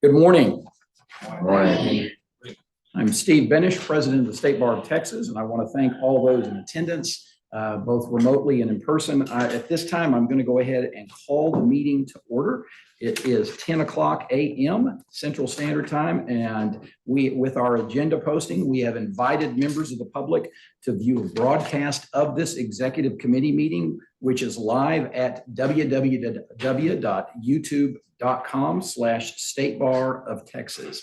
Good morning. Morning. I'm Steve Benish, President of the State Bar of Texas, and I want to thank all those in attendance, both remotely and in person. At this time, I'm going to go ahead and call the meeting to order. It is 10 o'clock a.m. Central Standard Time, and with our agenda posting, we have invited members of the public to view a broadcast of this executive committee meeting, which is live at www.youtube.com/State Bar of Texas.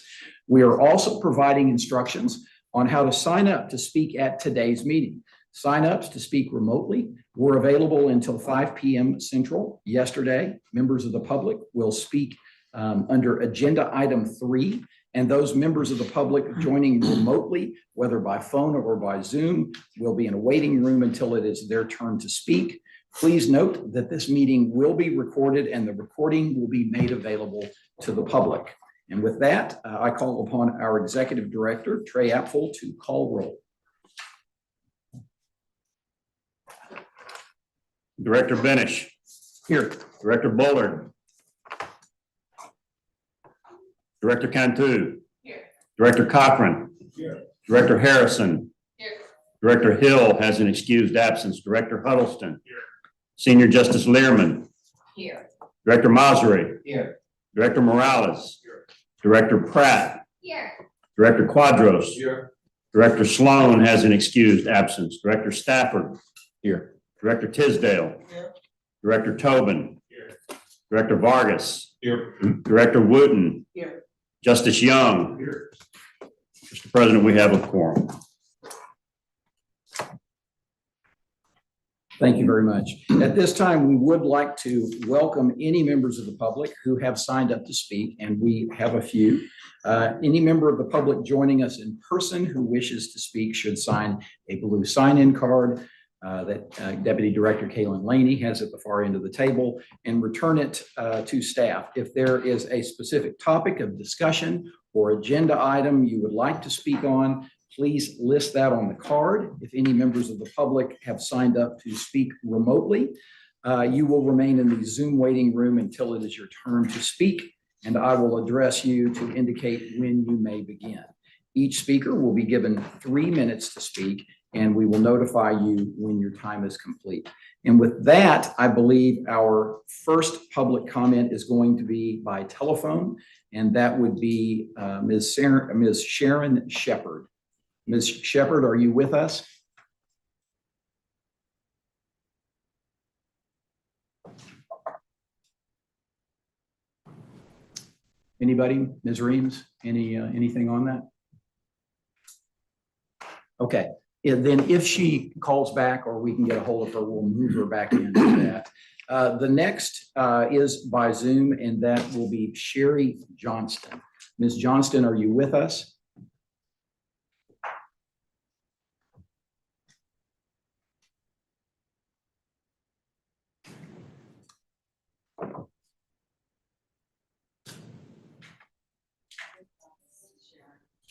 We are also providing instructions on how to sign up to speak at today's meeting. Sign-ups to speak remotely were available until 5 p.m. Central yesterday. Members of the public will speak under agenda item 3, and those members of the public joining remotely, whether by phone or by Zoom, will be in a waiting room until it is their turn to speak. Please note that this meeting will be recorded and the recording will be made available to the public. And with that, I call upon our Executive Director, Trey Apfel, to call roll. Director Benish. Here. Director Bullard. Director Cantu. Here. Director Cochran. Here. Director Harrison. Here. Director Hill has an excused absence. Director Huddleston. Here. Senior Justice Learman. Here. Director Masri. Here. Director Morales. Here. Director Pratt. Here. Director Quadros. Here. Director Sloan has an excused absence. Director Stafford. Here. Director Tisdale. Here. Director Tobin. Here. Director Vargas. Here. Director Wooten. Here. Justice Young. Here. Mr. President, we have a quorum. Thank you very much. At this time, we would like to welcome any members of the public who have signed up to speak, and we have a few. Any member of the public joining us in person who wishes to speak should sign a blue sign-in card that Deputy Director Kaylin Laney has at the far end of the table, and return it to staff. If there is a specific topic of discussion or agenda item you would like to speak on, please list that on the card. If any members of the public have signed up to speak remotely, you will remain in the Zoom waiting room until it is your turn to speak, and I will address you to indicate when you may begin. Each speaker will be given 3 minutes to speak, and we will notify you when your time is complete. And with that, I believe our first public comment is going to be by telephone, and that would be Ms. Sharon Shepard. Ms. Shepard, are you with us? Anybody? Ms. Reams? Anything on that? Okay. And then if she calls back or we can get a hold of her, we'll move her back into that. The next is by Zoom, and that will be Sherry Johnston. Ms. Johnston, are you with us?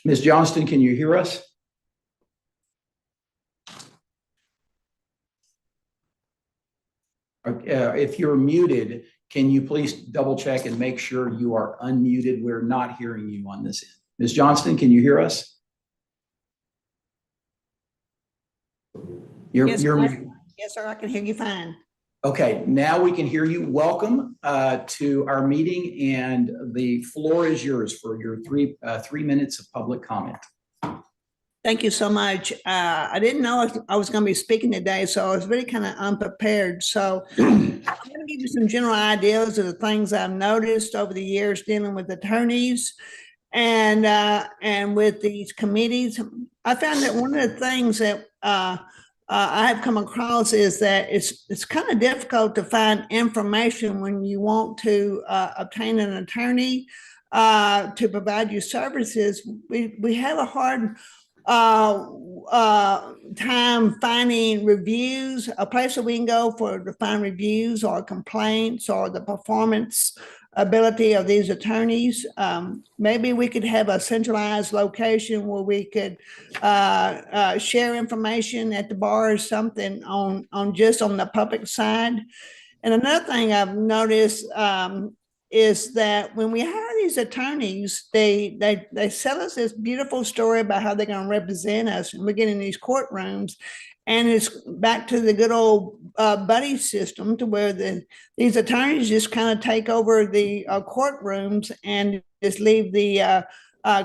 Ms. Johnston, can you hear us? If you're muted, can you please double check and make sure you are unmuted? We're not hearing you on this end. Ms. Johnston, can you hear us? Yes, sir, I can hear you fine. Okay, now we can hear you. Welcome to our meeting, and the floor is yours for your three minutes of public comment. Thank you so much. I didn't know I was going to be speaking today, so I was really kind of unprepared. So I'm going to give you some general ideas of the things I've noticed over the years dealing with attorneys and with these committees. I found that one of the things that I have come across is that it's kind of difficult to find information when you want to obtain an attorney to provide you services. We have a hard time finding reviews, a place that we can go to find reviews or complaints or the performance ability of these attorneys. Maybe we could have a centralized location where we could share information at the bar or something on just on the public side. And another thing I've noticed is that when we hire these attorneys, they sell us this beautiful story about how they're going to represent us, and we get in these courtrooms, and it's back to the good old buddy system, to where these attorneys just kind of take over the courtrooms and just leave the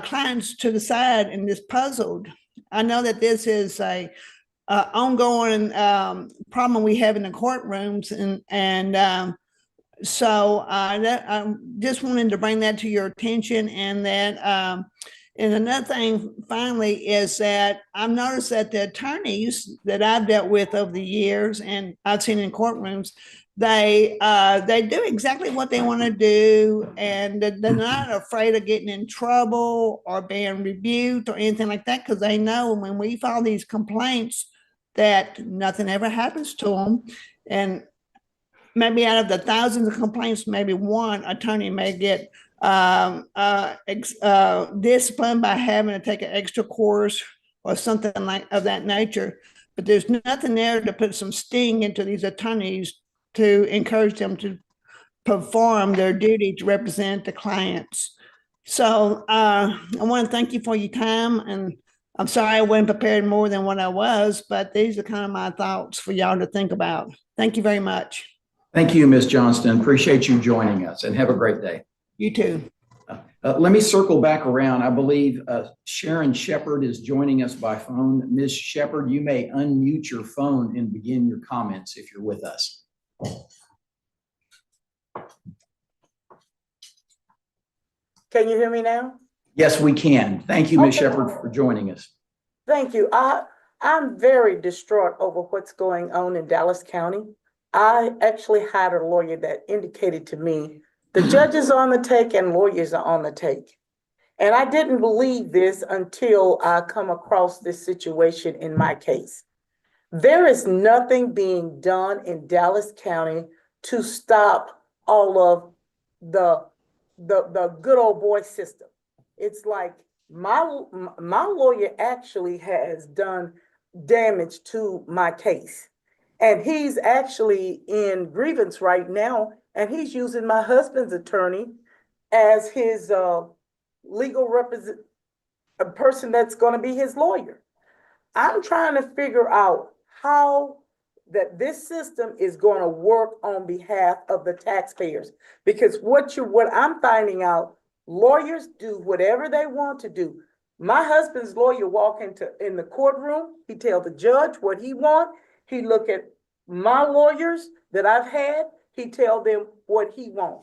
clients to the side and just puzzled. I know that this is a ongoing problem we have in the courtrooms, and so that I just wanted to bring that to your attention. And that and another thing finally is that I've noticed that the attorneys that I've dealt with over the years and I've seen in courtrooms, they do exactly what they want to do, and they're not afraid of getting in trouble or being rebuked or anything like that, because they know when we file these complaints that nothing ever happens to them. And maybe out of the thousands of complaints, maybe one attorney may get disciplined by having to take an extra course or something like of that nature. But there's nothing there to put some sting into these attorneys to encourage them to perform their duty to represent the clients. So I want to thank you for your time, and I'm sorry I wasn't prepared more than what I was, but these are kind of my thoughts for y'all to think about. Thank you very much. Thank you, Ms. Johnston. Appreciate you joining us, and have a great day. You too. Let me circle back around. I believe Sharon Shepard is joining us by phone. Ms. Shepard, you may unmute your phone and begin your comments if you're with us. Can you hear me now? Yes, we can. Thank you, Ms. Shepard, for joining us. Thank you. I'm very distraught over what's going on in Dallas County. I actually hired a lawyer that indicated to me the judge is on the take and lawyers are on the take. And I didn't believe this until I come across this situation in my case. There is nothing being done in Dallas County to stop all of the good old boy system. It's like my lawyer actually has done damage to my case. And he's actually in grievance right now, and he's using my husband's attorney as his legal a person that's going to be his lawyer. I'm trying to figure out how that this system is going to work on behalf of the taxpayers, because what I'm finding out, lawyers do whatever they want to do. My husband's lawyer walk in the courtroom, he tell the judge what he want. He look at my lawyers that I've had, he tell them what he want.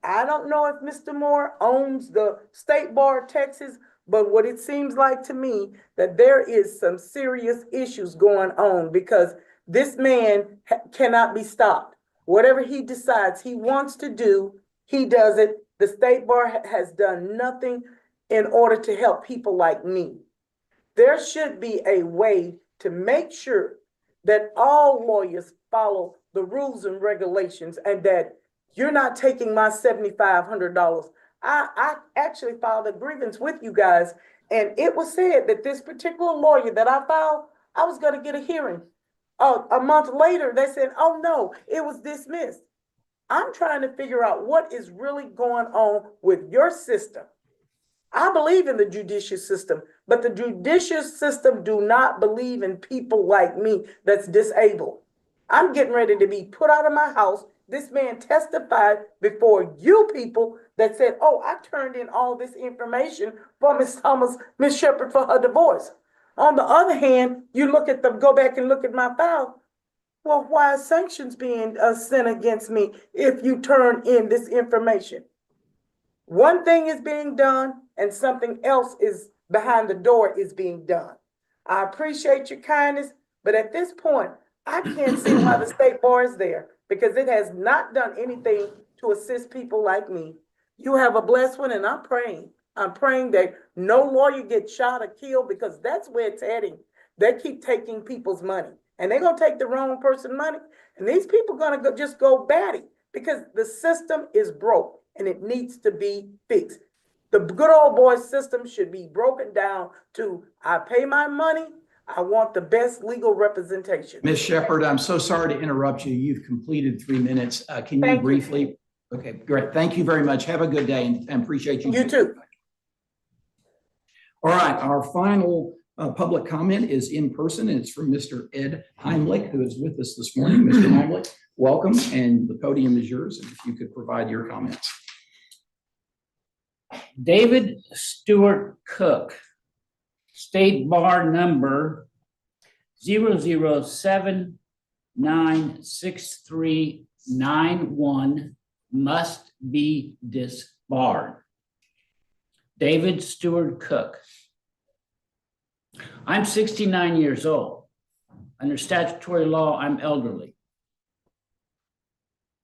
I don't know if Mr. Moore owns the State Bar of Texas, but what it seems like to me that there is some serious issues going on, because this man cannot be stopped. Whatever he decides he wants to do, he does it. The State Bar has done nothing in order to help people like me. There should be a way to make sure that all lawyers follow the rules and regulations, and that you're not taking my $7,500. I actually filed a grievance with you guys, and it was said that this particular lawyer that I filed, I was going to get a hearing. A month later, they said, oh no, it was dismissed. I'm trying to figure out what is really going on with your system. I believe in the judicial system, but the judicial system do not believe in people like me that's disabled. I'm getting ready to be put out of my house. This man testified before you people that said, oh, I turned in all this information for Miss Shepard for her divorce. On the other hand, you go back and look at my file. Well, why are sanctions being sent against me if you turn in this information? One thing is being done and something else is behind the door is being done. I appreciate your kindness, but at this point, I can't see why the State Bar is there, because it has not done anything to assist people like me. You have a blessed one, and I'm praying. I'm praying that no lawyer gets shot or killed, because that's where it's heading. They keep taking people's money, and they're going to take the wrong person's money, and these people are going to just go batty, because the system is broke and it needs to be fixed. The good old boy system should be broken down to, I pay my money, I want the best legal representation. Ms. Shepard, I'm so sorry to interrupt you. You've completed 3 minutes. Can you briefly Okay, great. Thank you very much. Have a good day and appreciate you. You too. All right, our final public comment is in person, and it's from Mr. Ed Heimlich, who is with us this morning. Mr. Heimlich, welcome, and the podium is yours, and if you could provide your comments. David Stewart Cook, State Bar Number 007963991 must be disbarred. David Stewart Cook. I'm 69 years old. Under statutory law, I'm elderly.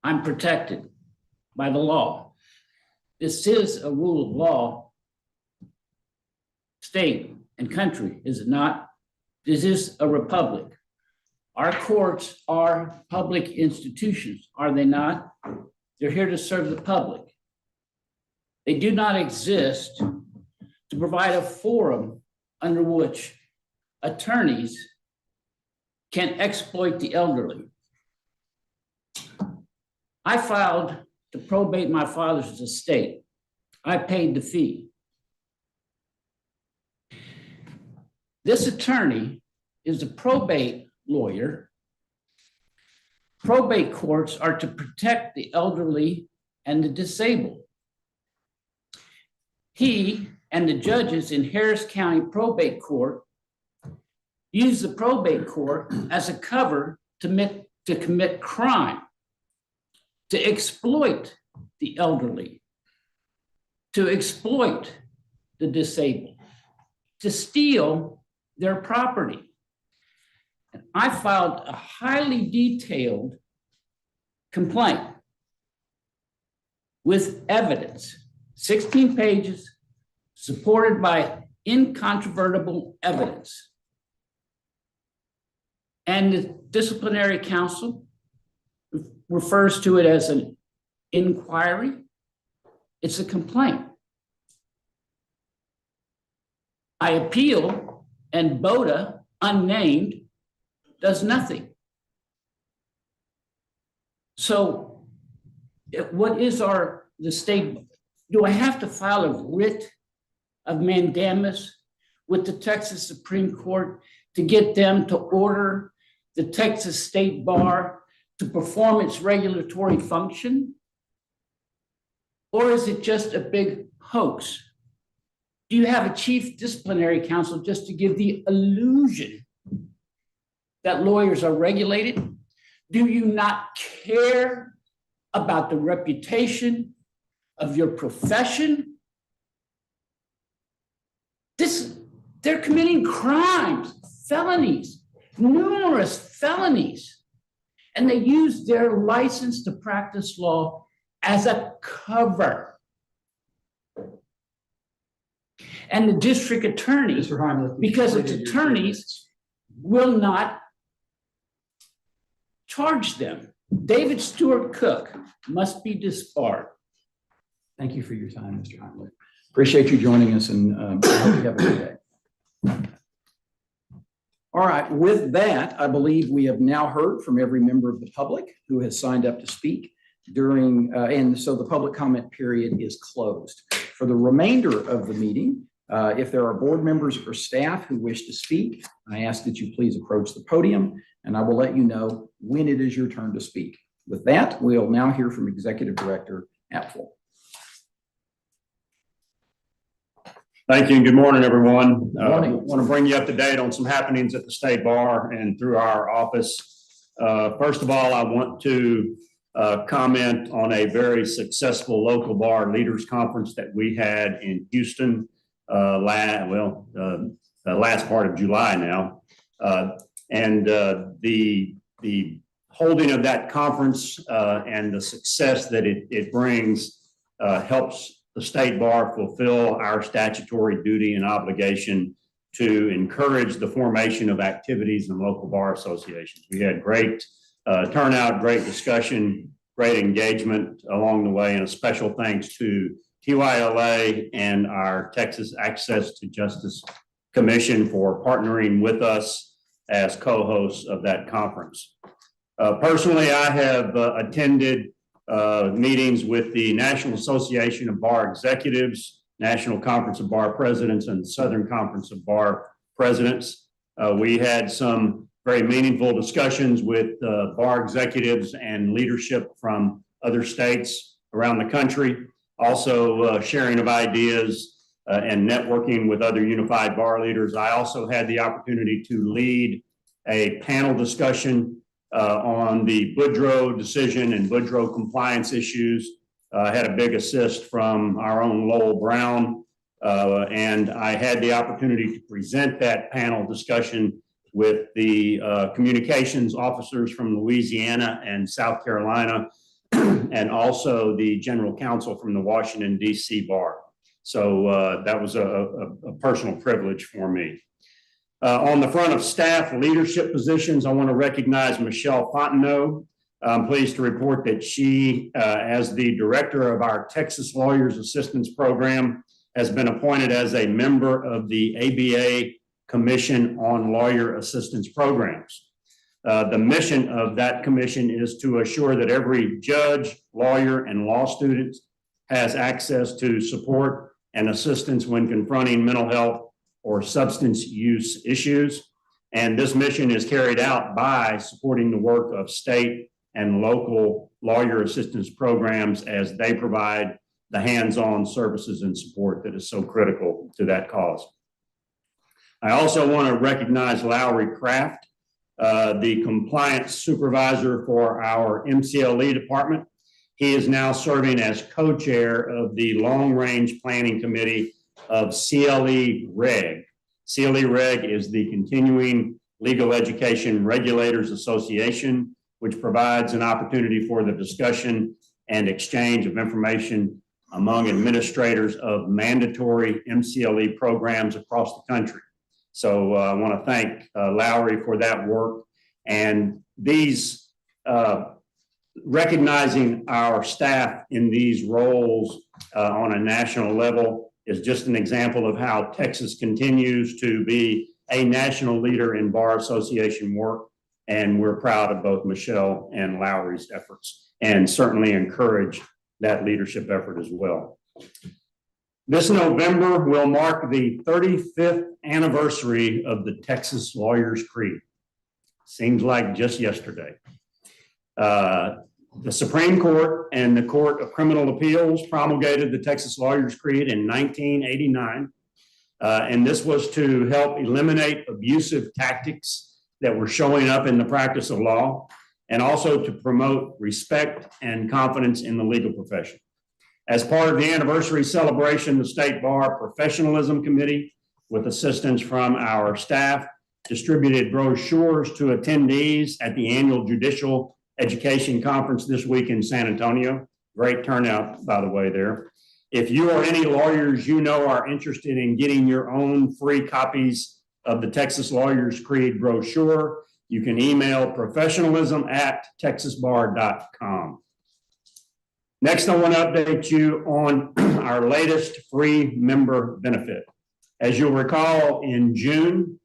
I'm protected by the law. This is a rule of law, state and country, is it not? This is a republic. Our courts are public institutions, are they not? They're here to serve the public. They do not exist to provide a forum under which attorneys can exploit the elderly. I filed to probate my father's estate. I paid the fee. This attorney is a probate lawyer. Probate courts are to protect the elderly and the disabled. He and the judges in Harris County Probate Court use the probate court as a cover to commit crime, to exploit the elderly, to exploit the disabled, to steal their property. And I filed a highly detailed complaint with evidence, 16 pages, supported by incontrovertible evidence. And the disciplinary counsel refers to it as an inquiry. It's a complaint. I appeal, and BOTA, unnamed, does nothing. So what is the state? Do I have to file a writ of mandamus with the Texas Supreme Court to get them to order the Texas State Bar to perform its regulatory function? Or is it just a big hoax? Do you have a chief disciplinary counsel just to give the illusion that lawyers are regulated? Do you not care about the reputation of your profession? They're committing crimes, felonies, numerous felonies, and they use their license to practice law as a cover. And the district attorney, Mr. Heimlich, because its attorneys will not charge them. David Stewart Cook must be disbarred. Thank you for your time, Mr. Heimlich. Appreciate you joining us, and I hope you have a good day. All right, with that, I believe we have now heard from every member of the public who has signed up to speak during, and so the public comment period is closed. For the remainder of the meeting, if there are board members or staff who wish to speak, I ask that you please approach the podium, and I will let you know when it is your turn to speak. With that, we'll now hear from Executive Director Apfel. Thank you and good morning, everyone. Good morning. I want to bring you up to date on some happenings at the State Bar and through our office. First of all, I want to comment on a very successful local bar leaders conference that we had in Houston last part of July now. The holding of that conference and the success that it brings helps the State Bar fulfill our statutory duty and obligation to encourage the formation of activities in local bar associations. We had great turnout, great discussion, great engagement along the way, and a special thanks to TYLA and our Texas Access to Justice Commission for partnering with us as co-hosts of that conference. Personally, I have attended meetings with the National Association of Bar Executives, National Conference of Bar Presidents, and Southern Conference of Bar Presidents. We had some very meaningful discussions with bar executives and leadership from other states around the country. Also sharing of ideas and networking with other unified bar leaders. I also had the opportunity to lead a panel discussion on the Boudreaux decision and Boudreaux compliance issues. I had a big assist from our own Lowell Brown, and I had the opportunity to present that panel discussion with the communications officers from Louisiana and South Carolina, and also the general counsel from the Washington, D.C. bar. So that was a personal privilege for me. On the front of staff leadership positions, I want to recognize Michelle Fontenot. I'm pleased to report that she, as the director of our Texas Lawyers Assistance Program, has been appointed as a member of the ABA Commission on Lawyer Assistance Programs. The mission of that commission is to assure that every judge, lawyer, and law student has access to support and assistance when confronting mental health or substance use issues. And this mission is carried out by supporting the work of state and local lawyer assistance programs as they provide the hands-on services and support that is so critical to that cause. I also want to recognize Lowry Kraft, the compliance supervisor for our MCLE department. He is now serving as co-chair of the Long Range Planning Committee of CLE Reg. CLE Reg is the Continuing Legal Education Regulators Association, which provides an opportunity for the discussion and exchange of information among administrators of mandatory MCLE programs across the country. So I want to thank Lowry for that work. And these recognizing our staff in these roles on a national level is just an example of how Texas continues to be a national leader in bar association work. And we're proud of both Michelle and Lowry's efforts, and certainly encourage that leadership effort as well. This November will mark the 35th anniversary of the Texas Lawyers Creed. Seems like just yesterday. The Supreme Court and the Court of Criminal Appeals promulgated the Texas Lawyers Creed in 1989. And this was to help eliminate abusive tactics that were showing up in the practice of law, and also to promote respect and confidence in the legal profession. As part of the anniversary celebration, the State Bar Professionalism Committee, with assistance from our staff, distributed brochures to attendees at the annual Judicial Education Conference this week in San Antonio. Great turnout, by the way, there. If you or any lawyers you know are interested in getting your own free copies of the Texas Lawyers Creed brochure, you can email professionalism@texasbar.com. Next, I want to update you on our latest free member benefit. As you'll recall, in June,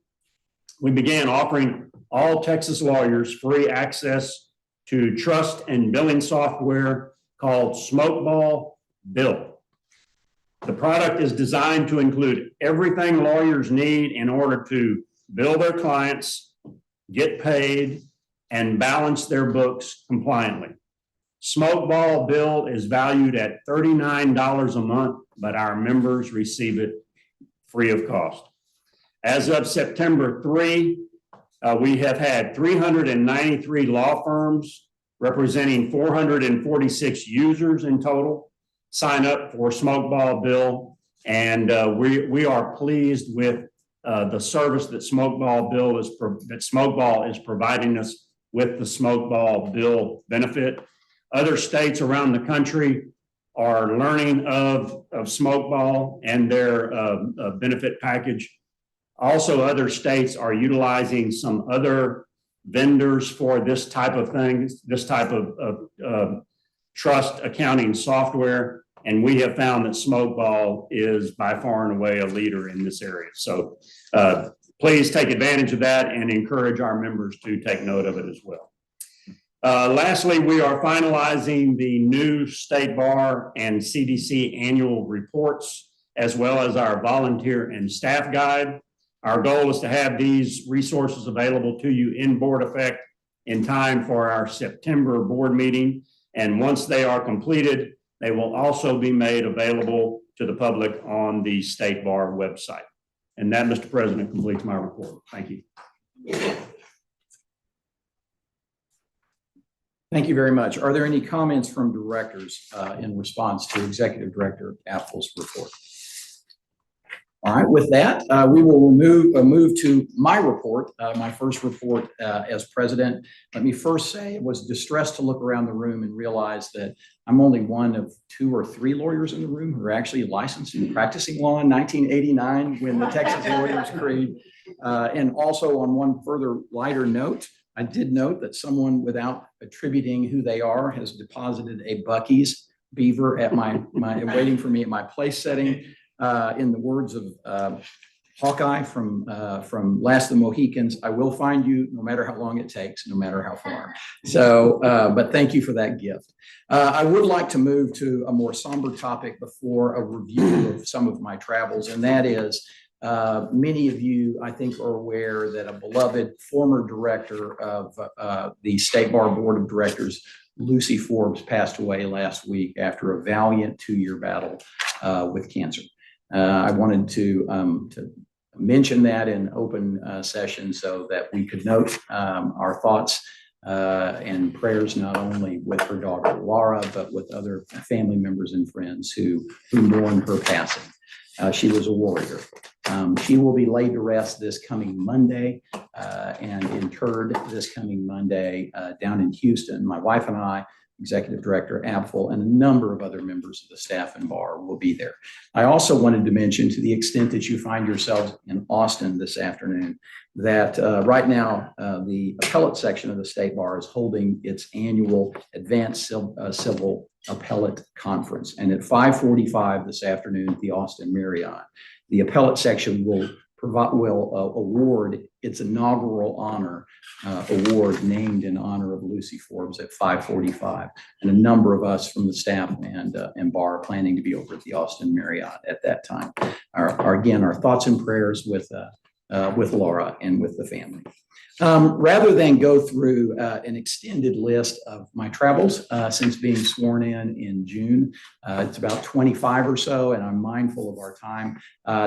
we began offering all Texas lawyers free access to trust and billing software called Smokeball Bill. The product is designed to include everything lawyers need in order to bill their clients, get paid, and balance their books compliantly. Smokeball Bill is valued at $39 a month, but our members receive it free of cost. As of September 3, we have had 393 law firms representing 446 users in total sign up for Smokeball Bill, and we are pleased with the service that Smokeball is providing us with the Smokeball Bill benefit. Other states around the country are learning of Smokeball and their benefit package. Also, other states are utilizing some other vendors for this type of thing, this type of trust accounting software. And we have found that Smokeball is by far and away a leader in this area. So please take advantage of that and encourage our members to take note of it as well. Lastly, we are finalizing the new State Bar and CDC annual reports, as well as our volunteer and staff guide. Our goal is to have these resources available to you in board effect in time for our September board meeting. And once they are completed, they will also be made available to the public on the State Bar website. And that, Mr. President, completes my report. Thank you. Thank you very much. Are there any comments from directors in response to Executive Director Apfel's report? All right, with that, we will move to my report, my first report as president. Let me first say I was distressed to look around the room and realize that I'm only one of 2 or 3 lawyers in the room who are actually licensed and practicing law in 1989 when the Texas Lawyers Creed. And also on one further lighter note, I did note that someone without attributing who they are has deposited a Buc-ee's beaver at my waiting for me at my place setting. In the words of Hawkeye from Last of the Mohicans, I will find you no matter how long it takes, no matter how far. So, but thank you for that gift. I would like to move to a more somber topic before a review of some of my travels, and that is many of you, I think, are aware that a beloved former director of the State Bar Board of Directors, Lucy Forbes, passed away last week after a valiant 2-year battle with cancer. I wanted to mention that in open session so that we could note our thoughts and prayers not only with her daughter Laura, but with other family members and friends who mourn her passing. She was a warrior. She will be laid to rest this coming Monday and interred this coming Monday down in Houston. My wife and I, Executive Director Apfel, and a number of other members of the staff and bar will be there. I also wanted to mention, to the extent that you find yourselves in Austin this afternoon, that right now the appellate section of the State Bar is holding its annual Advanced Civil Appellate Conference. And at 5:45 this afternoon at the Austin Marriott, the appellate section will award its inaugural honor award named in honor of Lucy Forbes at 5:45. And a number of us from the staff and bar are planning to be over at the Austin Marriott at that time. Again, our thoughts and prayers with Laura and with the family. Rather than go through an extended list of my travels since being sworn in June, it's about 25 or so, and I'm mindful of our time.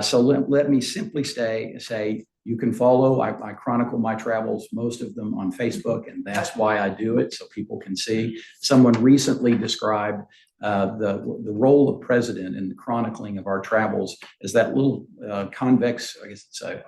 So let me simply say you can follow. I chronicle my travels, most of them on Facebook, and that's why I do it, so people can see. Someone recently described the role of president in the chronicling of our travels is that little convex, I guess it's a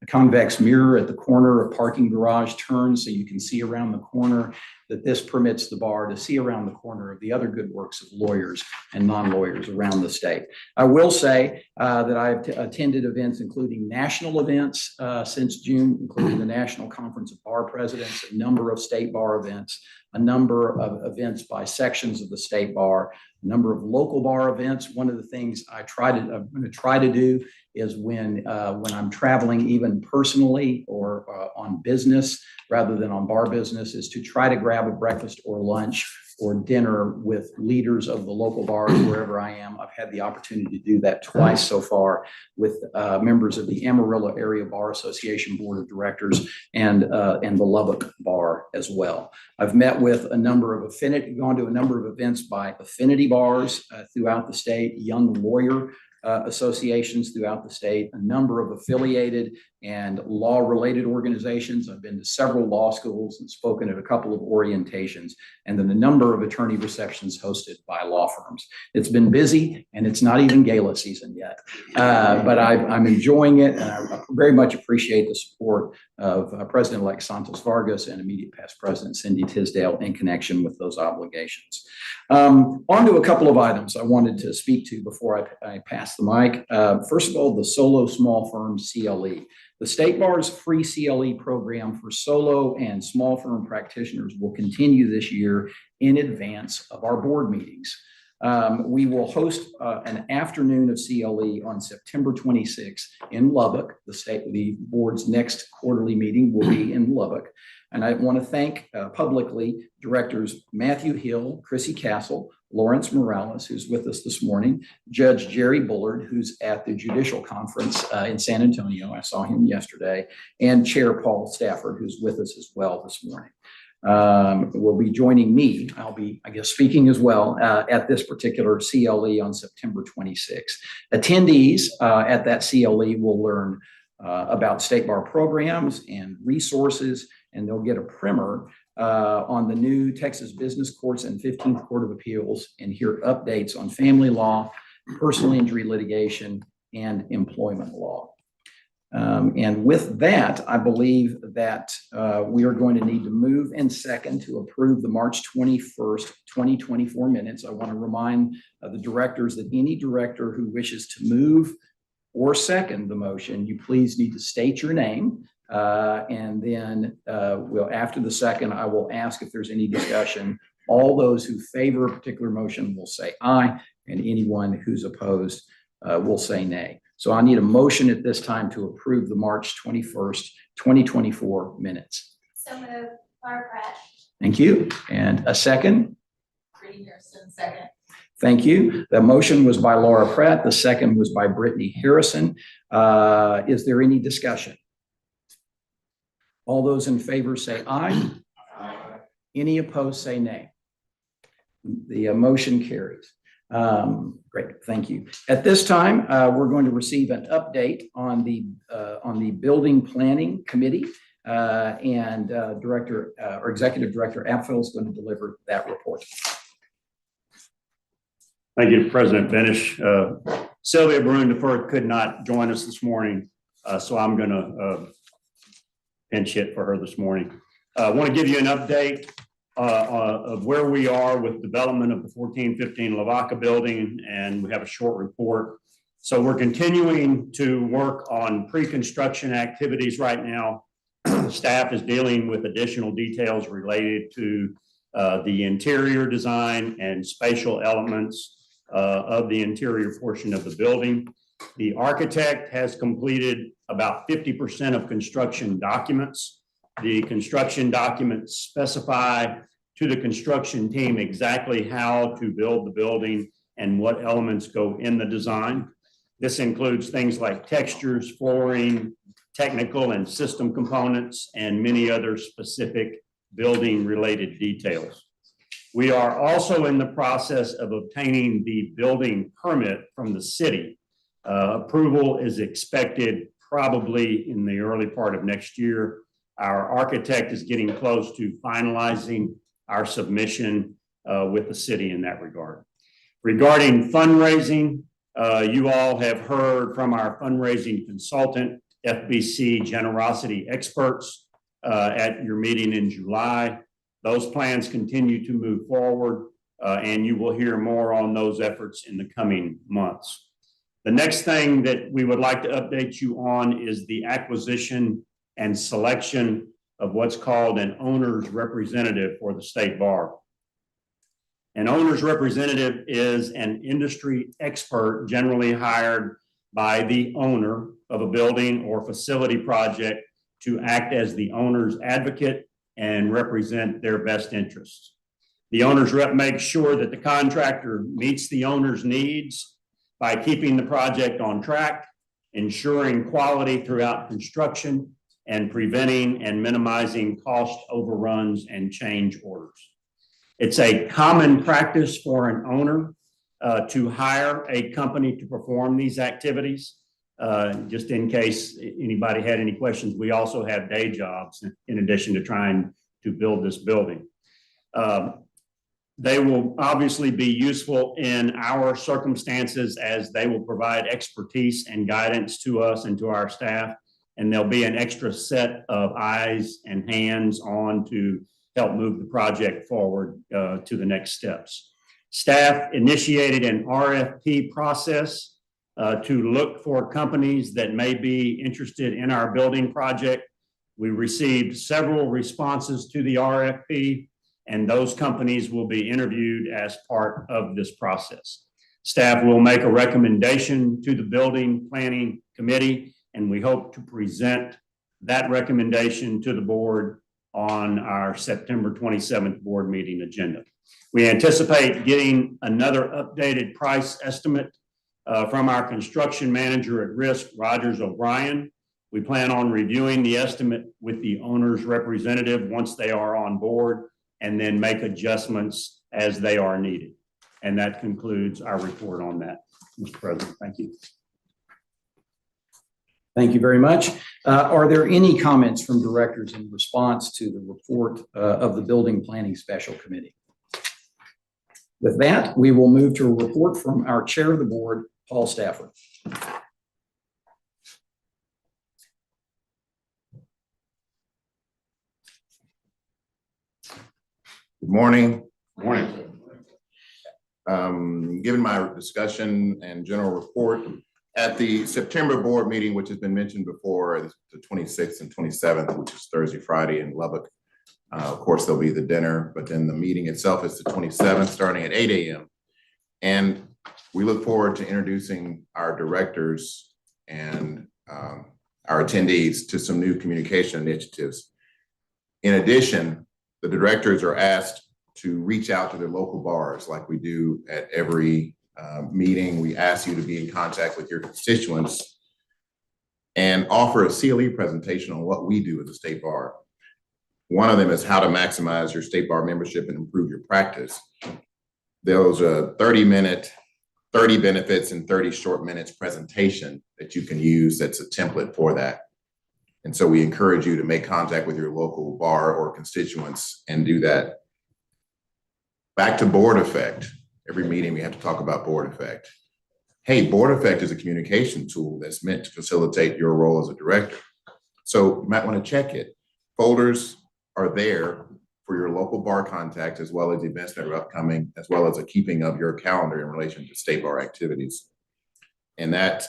convex mirror at the corner. A parking garage turns so you can see around the corner, that this permits the bar to see around the corner of the other good works of lawyers and non-lawyers around the state. I will say that I've attended events, including national events since June, including the National Conference of Bar Presidents, a number of state bar events, a number of events by sections of the state bar, a number of local bar events. One of the things I'm going to try to do is when I'm traveling, even personally or on business rather than on bar business, is to try to grab a breakfast or lunch or dinner with leaders of the local bars wherever I am. I've had the opportunity to do that twice so far with members of the Amarillo Area Bar Association Board of Directors and the Lubbock Bar as well. I've met with a number of gone to a number of events by affinity bars throughout the state, young lawyer associations throughout the state, a number of affiliated and law-related organizations. I've been to several law schools and spoken at a couple of orientations, and then a number of attorney receptions hosted by law firms. It's been busy, and it's not even gala season yet, but I'm enjoying it, and I very much appreciate the support of President-elect Santos Vargas and immediate past President Cindy Tisdale in connection with those obligations. On to a couple of items I wanted to speak to before I pass the mic. First of all, the solo small firm CLE. The State Bar's free CLE program for solo and small firm practitioners will continue this year in advance of our board meetings. We will host an afternoon of CLE on September 26th in Lubbock. The board's next quarterly meeting will be in Lubbock. And I want to thank publicly Directors Matthew Hill, Chrissy Castle, Lawrence Morales, who's with us this morning, Judge Jerry Bullard, who's at the Judicial Conference in San Antonio. I saw him yesterday, and Chair Paul Stafford, who's with us as well this morning. Will be joining me. I'll be, I guess, speaking as well at this particular CLE on September 26th. Attendees at that CLE will learn about State Bar programs and resources, and they'll get a primer on the new Texas Business Courts and 15th Court of Appeals, and hear updates on family law, personal injury litigation, and employment law. And with that, I believe that we are going to need to move and second to approve the March 21st, 2024 minutes. I want to remind the directors that any director who wishes to move or second the motion, you please need to state your name. And then after the second, I will ask if there's any discussion. All those who favor a particular motion will say aye, and anyone who's opposed will say nay. So I need a motion at this time to approve the March 21st, 2024 minutes. So moved, Laura Pratt. Thank you. And a second? Brittany Harrison, second. Thank you. The motion was by Laura Pratt. The second was by Brittany Harrison. Is there any discussion? All those in favor say aye. Aye. Any opposed say nay. The motion carries. Great, thank you. At this time, we're going to receive an update on the Building Planning Committee, and Executive Director Apfel is going to deliver that report. Thank you, President Benish. Sylvia Brune IV could not join us this morning, so I'm going to pinch hit for her this morning. I want to give you an update of where we are with development of the 1415 Lavaca building, and we have a short report. So we're continuing to work on pre-construction activities right now. Staff is dealing with additional details related to the interior design and spatial elements of the interior portion of the building. The architect has completed about 50% of construction documents. The construction documents specify to the construction team exactly how to build the building and what elements go in the design. This includes things like textures, flooring, technical and system components, and many other specific building related details. We are also in the process of obtaining the building permit from the city. Approval is expected probably in the early part of next year. Our architect is getting close to finalizing our submission with the city in that regard. Regarding fundraising, you all have heard from our fundraising consultant, FBC Generosity Experts, at your meeting in July. Those plans continue to move forward, and you will hear more on those efforts in the coming months. The next thing that we would like to update you on is the acquisition and selection of what's called an owner's representative for the State Bar. An owner's representative is an industry expert generally hired by the owner of a building or facility project to act as the owner's advocate and represent their best interests. The owner's rep makes sure that the contractor meets the owner's needs by keeping the project on track, ensuring quality throughout construction, and preventing and minimizing cost overruns and change orders. It's a common practice for an owner to hire a company to perform these activities. Just in case anybody had any questions, we also have day jobs in addition to trying to build this building. They will obviously be useful in our circumstances as they will provide expertise and guidance to us and to our staff. And there'll be an extra set of eyes and hands on to help move the project forward to the next steps. Staff initiated an RFP process to look for companies that may be interested in our building project. We received several responses to the RFP, and those companies will be interviewed as part of this process. Staff will make a recommendation to the Building Planning Committee, and we hope to present that recommendation to the board on our September 27th board meeting agenda. We anticipate getting another updated price estimate from our construction manager at risk, Rogers O'Brien. We plan on reviewing the estimate with the owner's representative once they are on board, and then make adjustments as they are needed. And that concludes our report on that, Mr. President. Thank you. Thank you very much. Are there any comments from directors in response to the report of the Building Planning Special Committee? With that, we will move to a report from our chair of the board, Paul Stafford. Good morning. Morning. Given my discussion and general report at the September board meeting, which has been mentioned before, the 26th and 27th, which is Thursday, Friday in Lubbock. Of course, there'll be the dinner, but then the meeting itself is the 27th, starting at 8 a.m. And we look forward to introducing our directors and our attendees to some new communication initiatives. In addition, the directors are asked to reach out to their local bars like we do at every meeting. We ask you to be in contact with your constituents and offer a CLE presentation on what we do at the State Bar. One of them is how to maximize your State Bar membership and improve your practice. There was a 30-minute, 30 benefits in 30 short minutes presentation that you can use that's a template for that. And so we encourage you to make contact with your local bar or constituents and do that. Back to board effect. Every meeting we have to talk about board effect. Hey, board effect is a communication tool that's meant to facilitate your role as a director. So you might want to check it. Folders are there for your local bar contacts, as well as events that are upcoming, as well as a keeping of your calendar in relation to State Bar activities. And that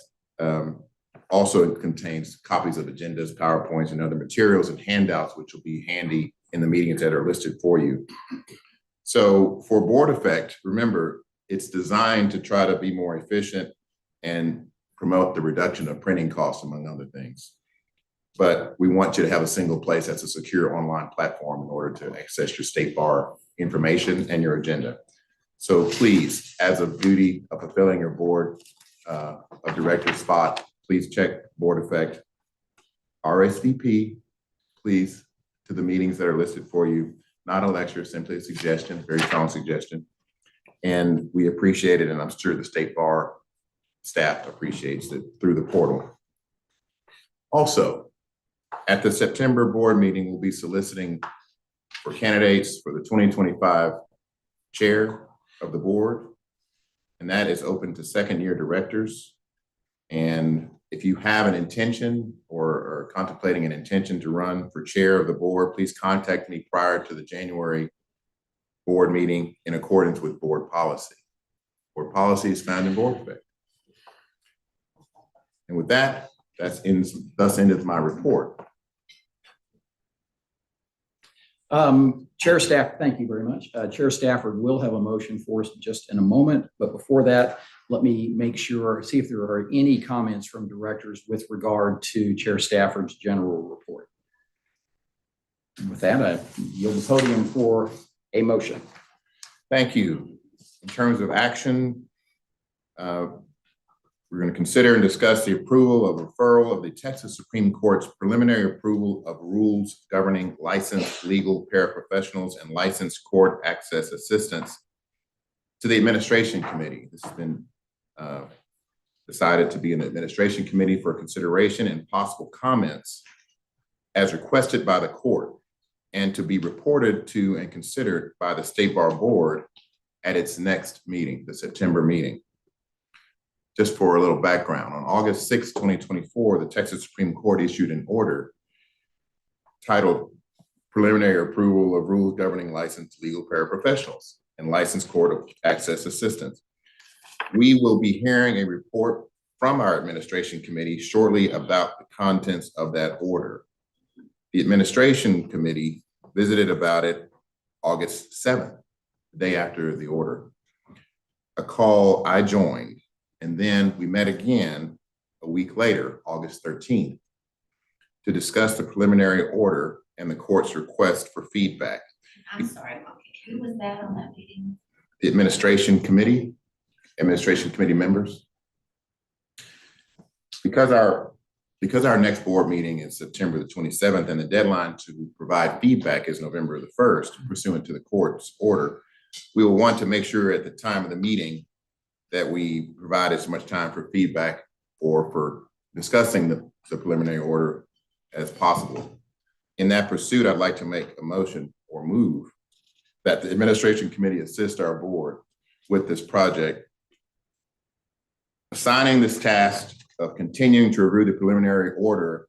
also contains copies of agendas, PowerPoints, and other materials and handouts, which will be handy in the meetings that are listed for you. So for board effect, remember, it's designed to try to be more efficient and promote the reduction of printing costs, among other things. But we want you to have a single place that's a secure online platform in order to access your State Bar information and your agenda. So please, as a duty of fulfilling your board of director spot, please check board effect. RSVP, please, to the meetings that are listed for you. Not a lecture, simply a suggestion, very strong suggestion. And we appreciate it, and I'm sure the State Bar staff appreciates it through the portal. Also, at the September board meeting, we'll be soliciting for candidates for the 2025 chair of the board, and that is open to second-year directors. And if you have an intention or are contemplating an intention to run for chair of the board, please contact me prior to the January board meeting in accordance with board policy. Board policy is found in board effect. And with that, thus endeth my report. Chair Staff, thank you very much. Chair Stafford will have a motion for us just in a moment, but before that, let me make sure, see if there are any comments from directors with regard to Chair Stafford's general report. With that, I yield the podium for a motion. Thank you. In terms of action, we're going to consider and discuss the approval of referral of the Texas Supreme Court's preliminary approval of rules governing licensed legal paraprofessionals and licensed court access assistants to the administration committee. This has been decided to be an administration committee for consideration and possible comments as requested by the court, and to be reported to and considered by the State Bar Board at its next meeting, the September meeting. Just for a little background, on August 6, 2024, the Texas Supreme Court issued an order titled Preliminary Approval of Rules Governing Licensed Legal Paraprofessionals and Licensed Court Access Assistants. We will be hearing a report from our administration committee shortly about the contents of that order. The administration committee visited about it August 7th, the day after the order. A call I joined, and then we met again a week later, August 13th, to discuss the preliminary order and the court's request for feedback. I'm sorry, who was that on that meeting? The administration committee members. Because our next board meeting is September the 27th and the deadline to provide feedback is November the 1st pursuant to the court's order, we will want to make sure at the time of the meeting that we provide as much time for feedback or for discussing the preliminary order as possible. In that pursuit, I'd like to make a motion or move that the administration committee assist our board with this project, assigning this task of continuing to review the preliminary order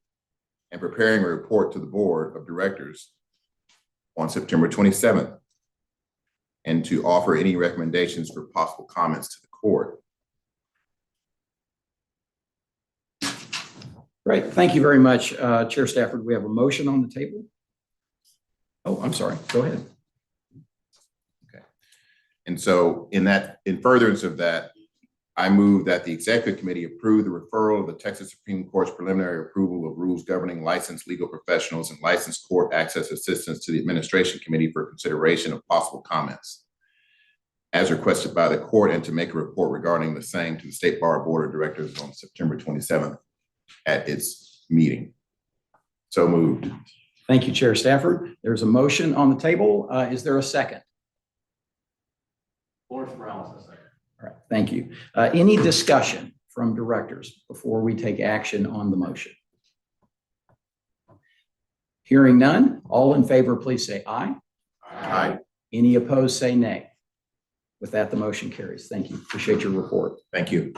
and preparing a report to the board of directors on September 27th, and to offer any recommendations for possible comments to the court. Great. Thank you very much, Chair Stafford. We have a motion on the table. Oh, I'm sorry. Go ahead. Okay. And so in furtherance of that, I move that the executive committee approve the referral of the Texas Supreme Court's preliminary approval of rules governing licensed legal professionals and licensed court access assistants to the administration committee for consideration of possible comments as requested by the court, and to make a report regarding the same to the State Bar Board of Directors on September 27th at its meeting. So moved. Thank you, Chair Stafford. There's a motion on the table. Is there a second? Lawrence Brown, second. All right, thank you. Any discussion from directors before we take action on the motion? Hearing none, all in favor, please say aye. Aye. Any opposed, say nay. With that, the motion carries. Thank you. Appreciate your report. Thank you.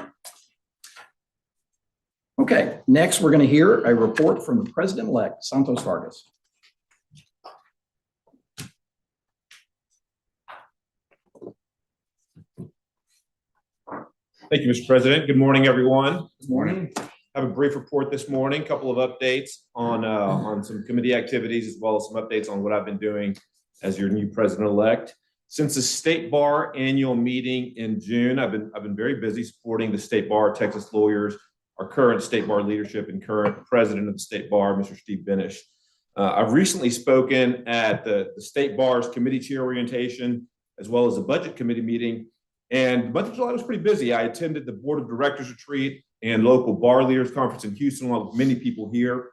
Okay, next we're going to hear a report from the President-elect, Santos Vargas. Thank you, Mr. President. Good morning, everyone. Good morning. I have a brief report this morning, a couple of updates on some committee activities, as well as some updates on what I've been doing as your new president-elect. Since the State Bar annual meeting in June, I've been very busy supporting the State Bar, Texas lawyers, our current State Bar leadership and current president of the State Bar, Mr. Steve Benish. I've recently spoken at the State Bar's committee chair orientation, as well as a budget committee meeting. And the month of July was pretty busy. I attended the Board of Directors retreat and local bar leaders conference in Houston, along with many people here.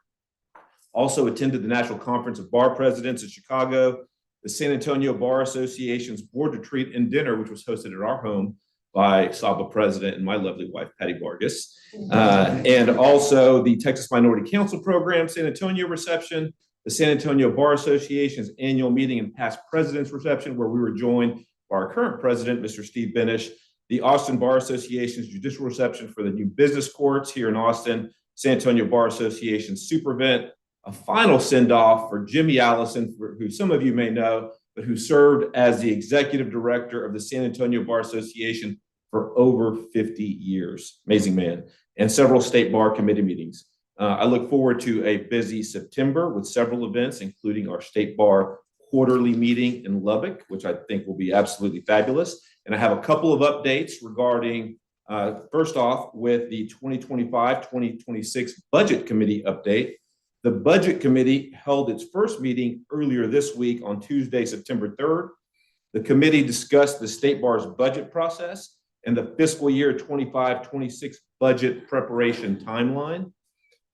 Also attended the National Conference of Bar Presidents in Chicago, the San Antonio Bar Association's board retreat and dinner, which was hosted at our home by SABA president and my lovely wife, Patty Vargas. And also the Texas Minority Council Program San Antonio reception, the San Antonio Bar Association's annual meeting and past presidents reception, where we were joined by our current president, Mr. Steve Benish, the Austin Bar Association's judicial reception for the new business courts here in Austin, San Antonio Bar Association's super event, a final send-off for Jimmy Allison, who some of you may know, but who served as the executive director of the San Antonio Bar Association for over 50 years. Amazing man. And several state bar committee meetings. I look forward to a busy September with several events, including our State Bar quarterly meeting in Lubbock, which I think will be absolutely fabulous. And I have a couple of updates regarding, first off, with the 2025-2026 Budget Committee update. The Budget Committee held its first meeting earlier this week on Tuesday, September 3rd. The committee discussed the State Bar's budget process and the fiscal year 25-26 budget preparation timeline.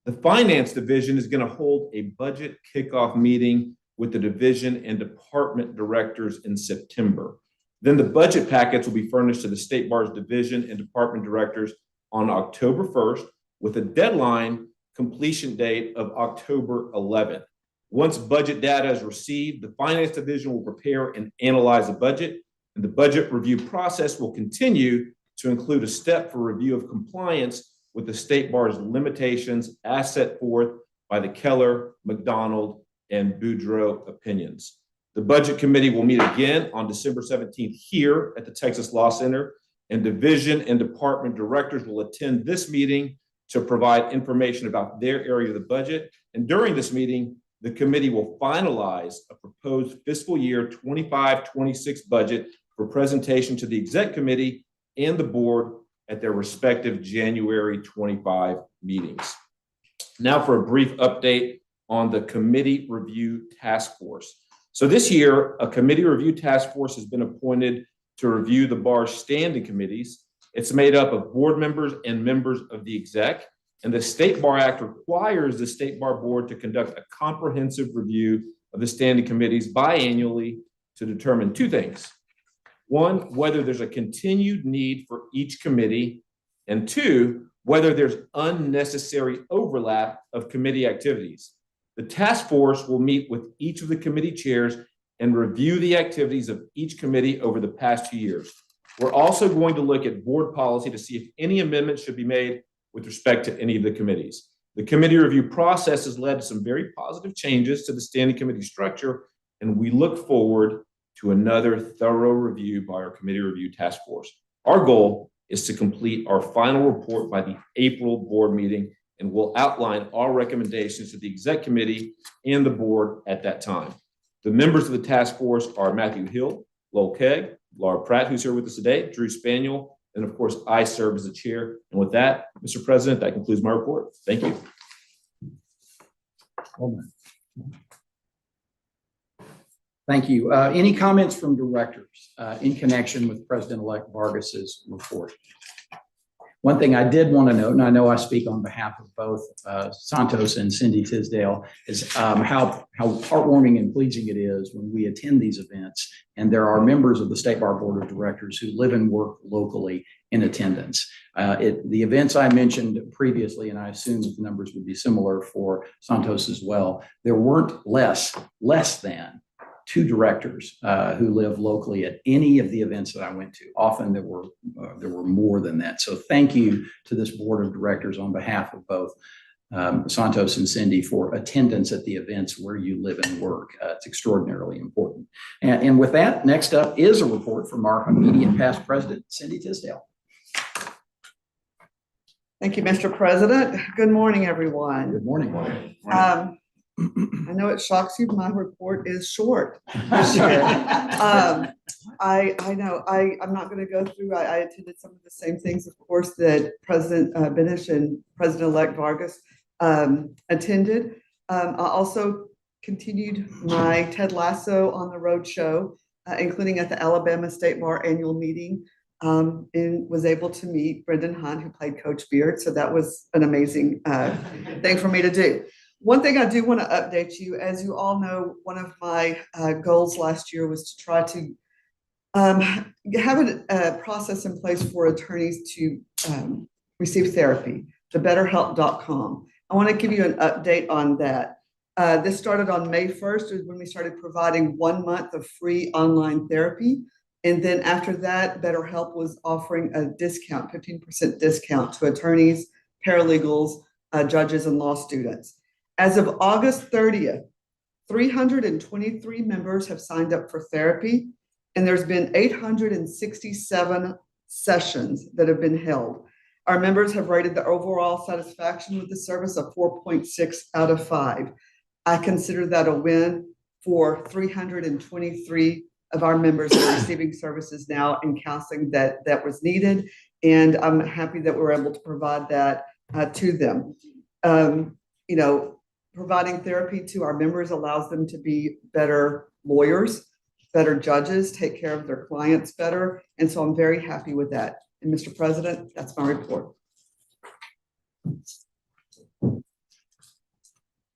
The Finance Division is going to hold a budget kickoff meeting with the division and department directors in September. Then the budget packets will be furnished to the State Bar's division and department directors on October 1st, with a deadline completion date of October 11th. Once budget data is received, the Finance Division will prepare and analyze the budget, and the budget review process will continue to include a step for review of compliance with the State Bar's limitations as set forth by the Keller, McDonald, and Boudreaux opinions. The Budget Committee will meet again on December 17th here at the Texas Law Center, and division and department directors will attend this meeting to provide information about their area of the budget. And during this meeting, the committee will finalize a proposed fiscal year 25-26 budget for presentation to the Exec Committee and the board at their respective January 25 meetings. Now for a brief update on the committee review task force. So this year, a committee review task force has been appointed to review the bar's standing committees. It's made up of board members and members of the exec. And the State Bar Act requires the State Bar Board to conduct a comprehensive review of the standing committees biannually to determine two things. One, whether there's a continued need for each committee, and two, whether there's unnecessary overlap of committee activities. The task force will meet with each of the committee chairs and review the activities of each committee over the past 2 years. We're also going to look at board policy to see if any amendments should be made with respect to any of the committees. The committee review process has led to some very positive changes to the standing committee structure, and we look forward to another thorough review by our committee review task force. Our goal is to complete our final report by the April board meeting, and we'll outline our recommendations to the exec committee and the board at that time. The members of the task force are Matthew Hill, Lowell Kegg, Laura Pratt, who's here with us today, Drew Spaniel, and of course, I serve as the chair. And with that, Mr. President, that concludes my report. Thank you. Thank you. Any comments from directors in connection with President-elect Vargas's report? One thing I did want to note, and I know I speak on behalf of both Santos and Cindy Tisdale, is how heartwarming and pleasing it is when we attend these events and there are members of the State Bar Board of Directors who live and work locally in attendance. The events I mentioned previously, and I assume that the numbers would be similar for Santos as well, there weren't less than 2 directors who live locally at any of the events that I went to. Often there were more than that. So thank you to this board of directors on behalf of both Santos and Cindy for attendance at the events where you live and work. It's extraordinarily important. And with that, next up is a report from our immediate past president, Cindy Tisdale. Thank you, Mr. President. Good morning, everyone. Good morning. I know it shocks you, my report is short this year. I know, I'm not going to go through, I attended some of the same things, of course, that President Benish and President-elect Vargas attended. I also continued my Ted Lasso on the road show, including at the Alabama State Bar annual meeting, and was able to meet Brendan Hunt, who played Coach Beard. So that was an amazing thing for me to do. One thing I do want to update you, as you all know, one of my goals last year was to try to have a process in place for attorneys to receive therapy, the BetterHelp.com. I want to give you an update on that. This started on May 1st, is when we started providing 1 month of free online therapy. And then after that, BetterHelp was offering a discount, 15% discount to attorneys, paralegals, judges, and law students. As of August 30th, 323 members have signed up for therapy, and there's been 867 sessions that have been held. Our members have rated the overall satisfaction with the service of 4.6 out of 5. I consider that a win for 323 of our members who are receiving services now and counseling that was needed. And I'm happy that we're able to provide that to them. Providing therapy to our members allows them to be better lawyers, better judges, take care of their clients better. And so I'm very happy with that. And Mr. President, that's my report.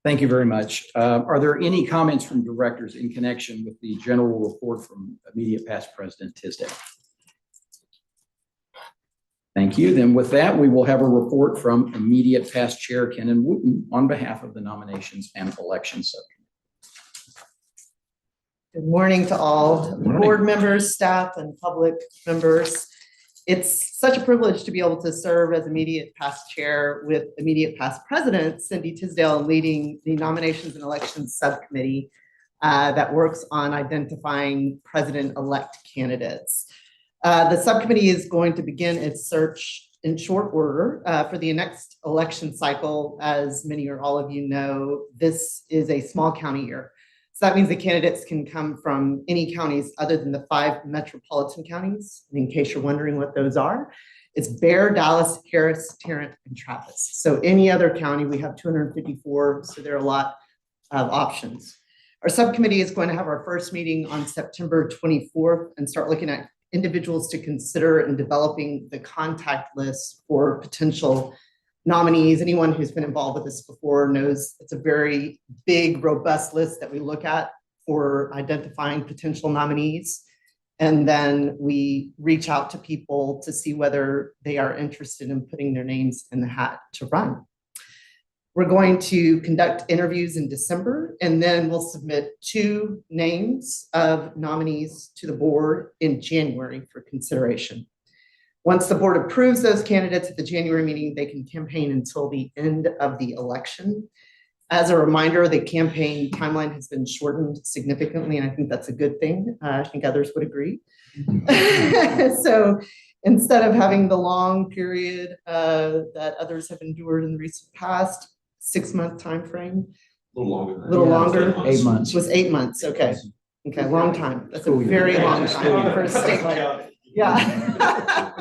Thank you very much. Are there any comments from directors in connection with the general report from immediate past President Tisdale? Thank you. Then with that, we will have a report from immediate past Chair Kenan Wooten on behalf of the Nominations and Elections Subcommittee. Good morning to all board members, staff, and public members. It's such a privilege to be able to serve as immediate past chair with immediate past president, Cindy Tisdale, leading the Nominations and Elections Subcommittee that works on identifying president-elect candidates. The subcommittee is going to begin its search in short order for the next election cycle. As many or all of you know, this is a small county year. So that means the candidates can come from any counties other than the 5 metropolitan counties. And in case you're wondering what those are, it's Bexar, Dallas, Harris, Tarrant, and Travis. So any other county, we have 254, so there are a lot options. Our subcommittee is going to have our first meeting on September 24th and start looking at individuals to consider in developing the contact list for potential nominees. Anyone who's been involved with this before knows it's a very big, robust list that we look at for identifying potential nominees. And then we reach out to people to see whether they are interested in putting their names in the hat to run. We're going to conduct interviews in December, and then we'll submit 2 names of nominees to the board in January for consideration. Once the board approves those candidates at the January meeting, they can campaign until the end of the election. As a reminder, the campaign timeline has been shortened significantly, and I think that's a good thing. I think others would agree. So instead of having the long period that others have endured in the recent past, 6-month timeframe. A little longer. A little longer. 8 months. It was 8 months. Okay. Okay, long time. That's a School year. very long School time year. for a state. Yeah.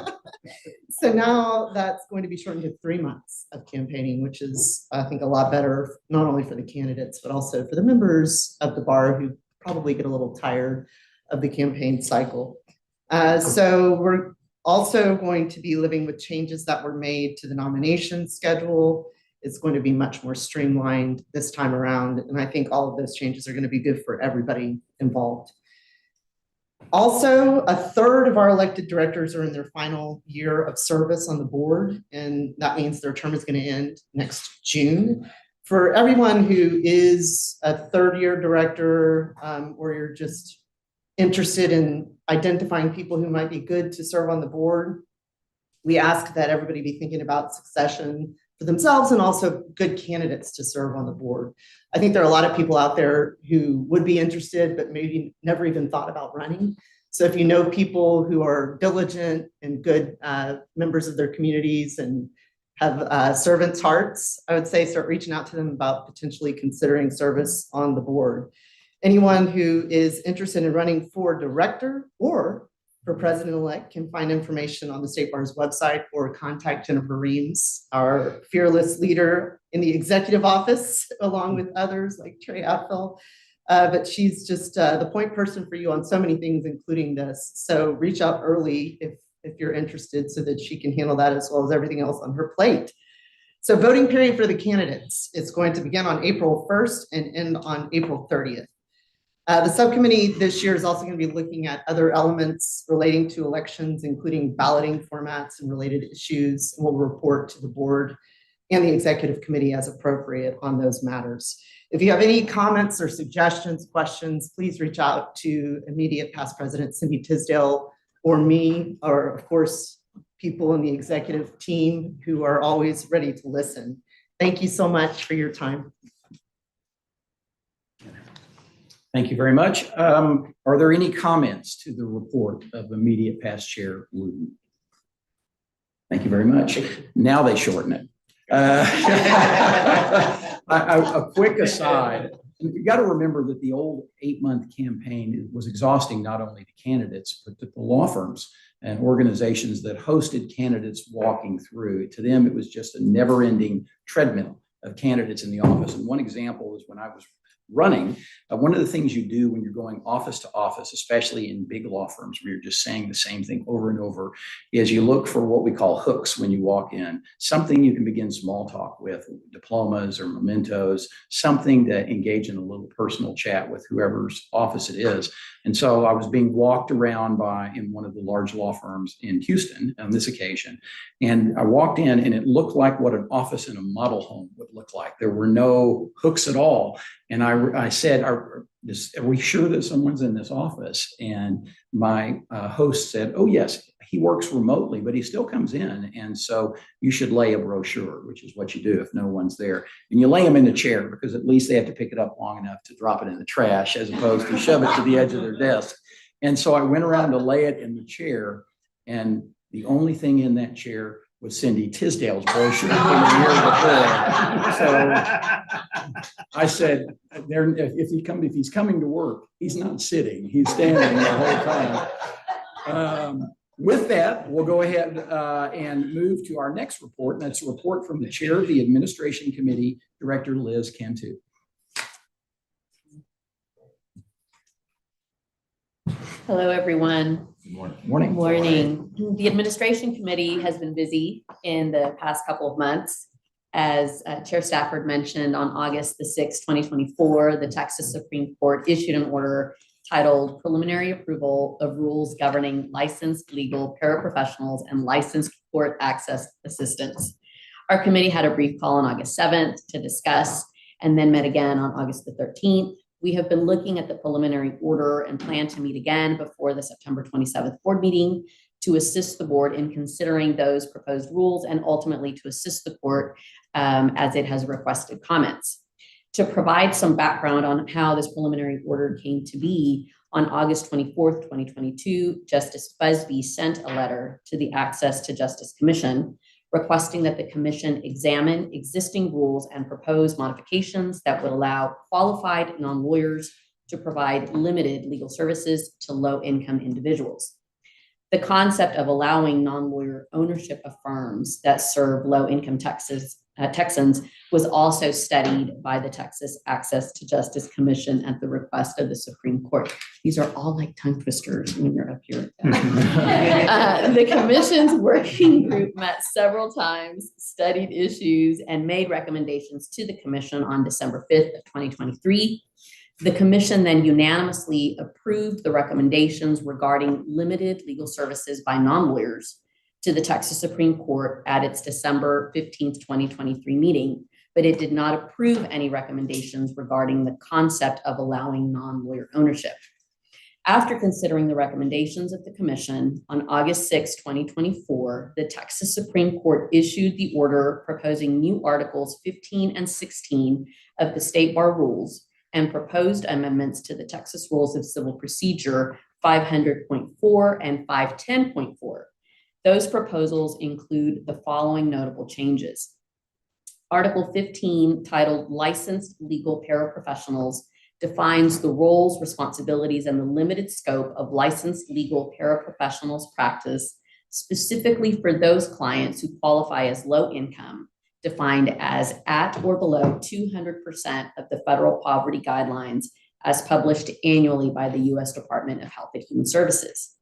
So now that's going to be shortened to 3 months of campaigning, which is, I think, a lot better, not only for the candidates, but also for the members of the bar who probably get a little tired of the campaign cycle. So we're also going to be living with changes that were made to the nomination schedule. It's going to be much more streamlined this time around. And I think all of those changes are going to be good for everybody involved. Also, 1/3 of our elected directors are in their final year of service on the board, and that means their term is going to end next June. For everyone who is a 3rd-year director, or you're just interested in identifying people who might be good to serve on the board, we ask that everybody be thinking about succession for themselves and also good candidates to serve on the board. I think there are a lot of people out there who would be interested, but maybe never even thought about running. So if you know people who are diligent and good members of their communities and have servants' hearts, I would say start reaching out to them about potentially considering service on the board. Anyone who is interested in running for director or for president-elect can find information on the State Bar's website or contact Jennifer Reams, our fearless leader in the executive office, along with others like Trey Apfel. But she's just the point person for you on so many things, including this. So reach out early if you're interested so that she can handle that as well as everything else on her plate. So voting period for the candidates is going to begin on April 1st and end on April 30th. The subcommittee this year is also going to be looking at other elements relating to elections, including balloting formats and related issues, and we'll report to the board and the executive committee as appropriate on those matters. If you have any comments or suggestions, questions, please reach out to immediate past president Cindy Tisdale or me, or of course, people in the executive team who are always ready to listen. Thank you so much for your time. Thank you very much. Are there any comments to the report of immediate past chair Wooten? Thank you very much. Now they shorten it. A quick aside, you got to remember that the old 8-month campaign was exhausting not only to candidates, but to the law firms and organizations that hosted candidates walking through. To them, it was just a never-ending treadmill of candidates in the office. And one example is when I was running, one of the things you do when you're going office to office, especially in big law firms where you're just saying the same thing over and over, is you look for what we call hooks when you walk in, something you can begin small talk with, diplomas or mementos, something to engage in a little personal chat with whoever's office it is. And so I was being walked around in one of the large law firms in Houston on this occasion. And I walked in and it looked like what an office in a model home would look like. There were no hooks at all. And I said, are we sure that someone's in this office? And my host said, oh, yes, he works remotely, but he still comes in. And so you should lay a brochure, which is what you do if no one's there. And you lay them in the chair because at least they have to pick it up long enough to drop it in the trash as opposed to shove it to the edge of their desk. And so I went around to lay it in the chair. And the only thing in that chair was Cindy Tisdale's brochure from the year before. So I said, if he's coming to work, he's not sitting, he's standing the whole time. With that, we'll go ahead and move to our next report, and that's a report from the chair of the Administration Committee, Director Liz Cantu. Hello, everyone. Good morning. Morning. Morning. The administration committee has been busy in the past couple of months. As Chair Stafford mentioned, on August the 6th, 2024, the Texas Supreme Court issued an order titled Preliminary Approval of Rules Governing Licensed Legal Paraprofessionals and Licensed Court Access Assistants. Our committee had a brief call on August 7th to discuss and then met again on August the 13th. We have been looking at the preliminary order and plan to meet again before the September 27th board meeting to assist the board in considering those proposed rules and ultimately to assist the court as it has requested comments. To provide some background on how this preliminary order came to be, on August 24th, 2022, Justice Busby sent a letter to the Access to Justice Commission requesting that the commission examine existing rules and propose modifications that would allow qualified non-lawyers to provide limited legal services to low-income individuals. The concept of allowing non-lawyer ownership of firms that serve low-income Texans was also studied by the Texas Access to Justice Commission at the request of the Supreme Court. These are all like tongue twisters when you're up here. The commission's working group met several times, studied issues, and made recommendations to the commission on December 5th of 2023. The commission then unanimously approved the recommendations regarding limited legal services by non-lawyers to the Texas Supreme Court at its December 15th, 2023 meeting, but it did not approve any recommendations regarding the concept of allowing non-lawyer ownership. After considering the recommendations of the commission, on August 6, 2024, the Texas Supreme Court issued the order proposing new Articles 15 and 16 of the State Bar Rules and proposed amendments to the Texas Rules of Civil Procedure 500.4 and 510.4. Those proposals include the following notable changes. Article 15, titled Licensed Legal Paraprofessionals, defines the roles, responsibilities, and the limited scope of licensed legal paraprofessionals practice, specifically for those clients who qualify as low income, defined as at or below 200% of the federal poverty guidelines as published annually by the U.S. Department of Health and Human Services.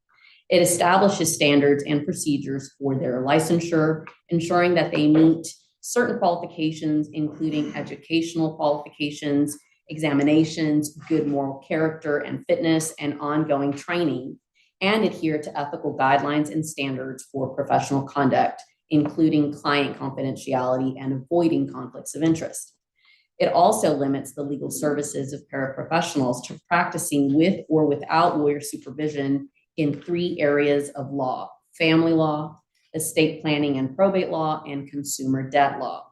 It establishes standards and procedures for their licensure, ensuring that they meet certain qualifications, including educational qualifications, examinations, good moral character and fitness, and ongoing training, and adhere to ethical guidelines and standards for professional conduct, including client confidentiality and avoiding conflicts of interest. It also limits the legal services of paraprofessionals to practicing with or without lawyer supervision in 3 areas of law: family law, estate planning and probate law, and consumer debt law.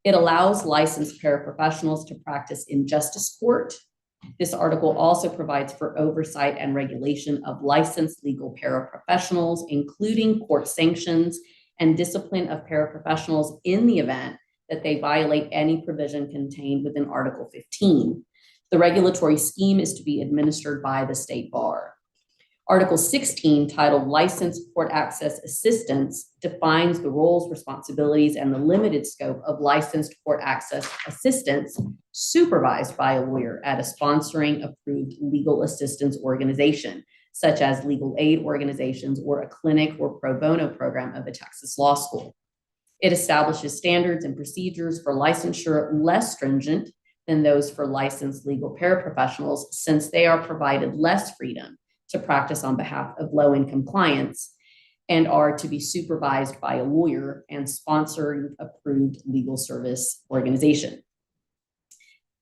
It allows licensed paraprofessionals to practice in justice court. This article also provides for oversight and regulation of licensed legal paraprofessionals, including court sanctions and discipline of paraprofessionals in the event that they violate any provision contained within Article 15. The regulatory scheme is to be administered by the State Bar. Article 16, titled Licensed Court Access Assistants, defines the roles, responsibilities, and the limited scope of licensed court access assistants supervised by a lawyer at a sponsoring approved legal assistance organization, such as legal aid organizations or a clinic or pro bono program of a Texas law school. It establishes standards and procedures for licensure less stringent than those for licensed legal paraprofessionals, since they are provided less freedom to practice on behalf of low-income clients and are to be supervised by a lawyer and sponsored approved legal service organization.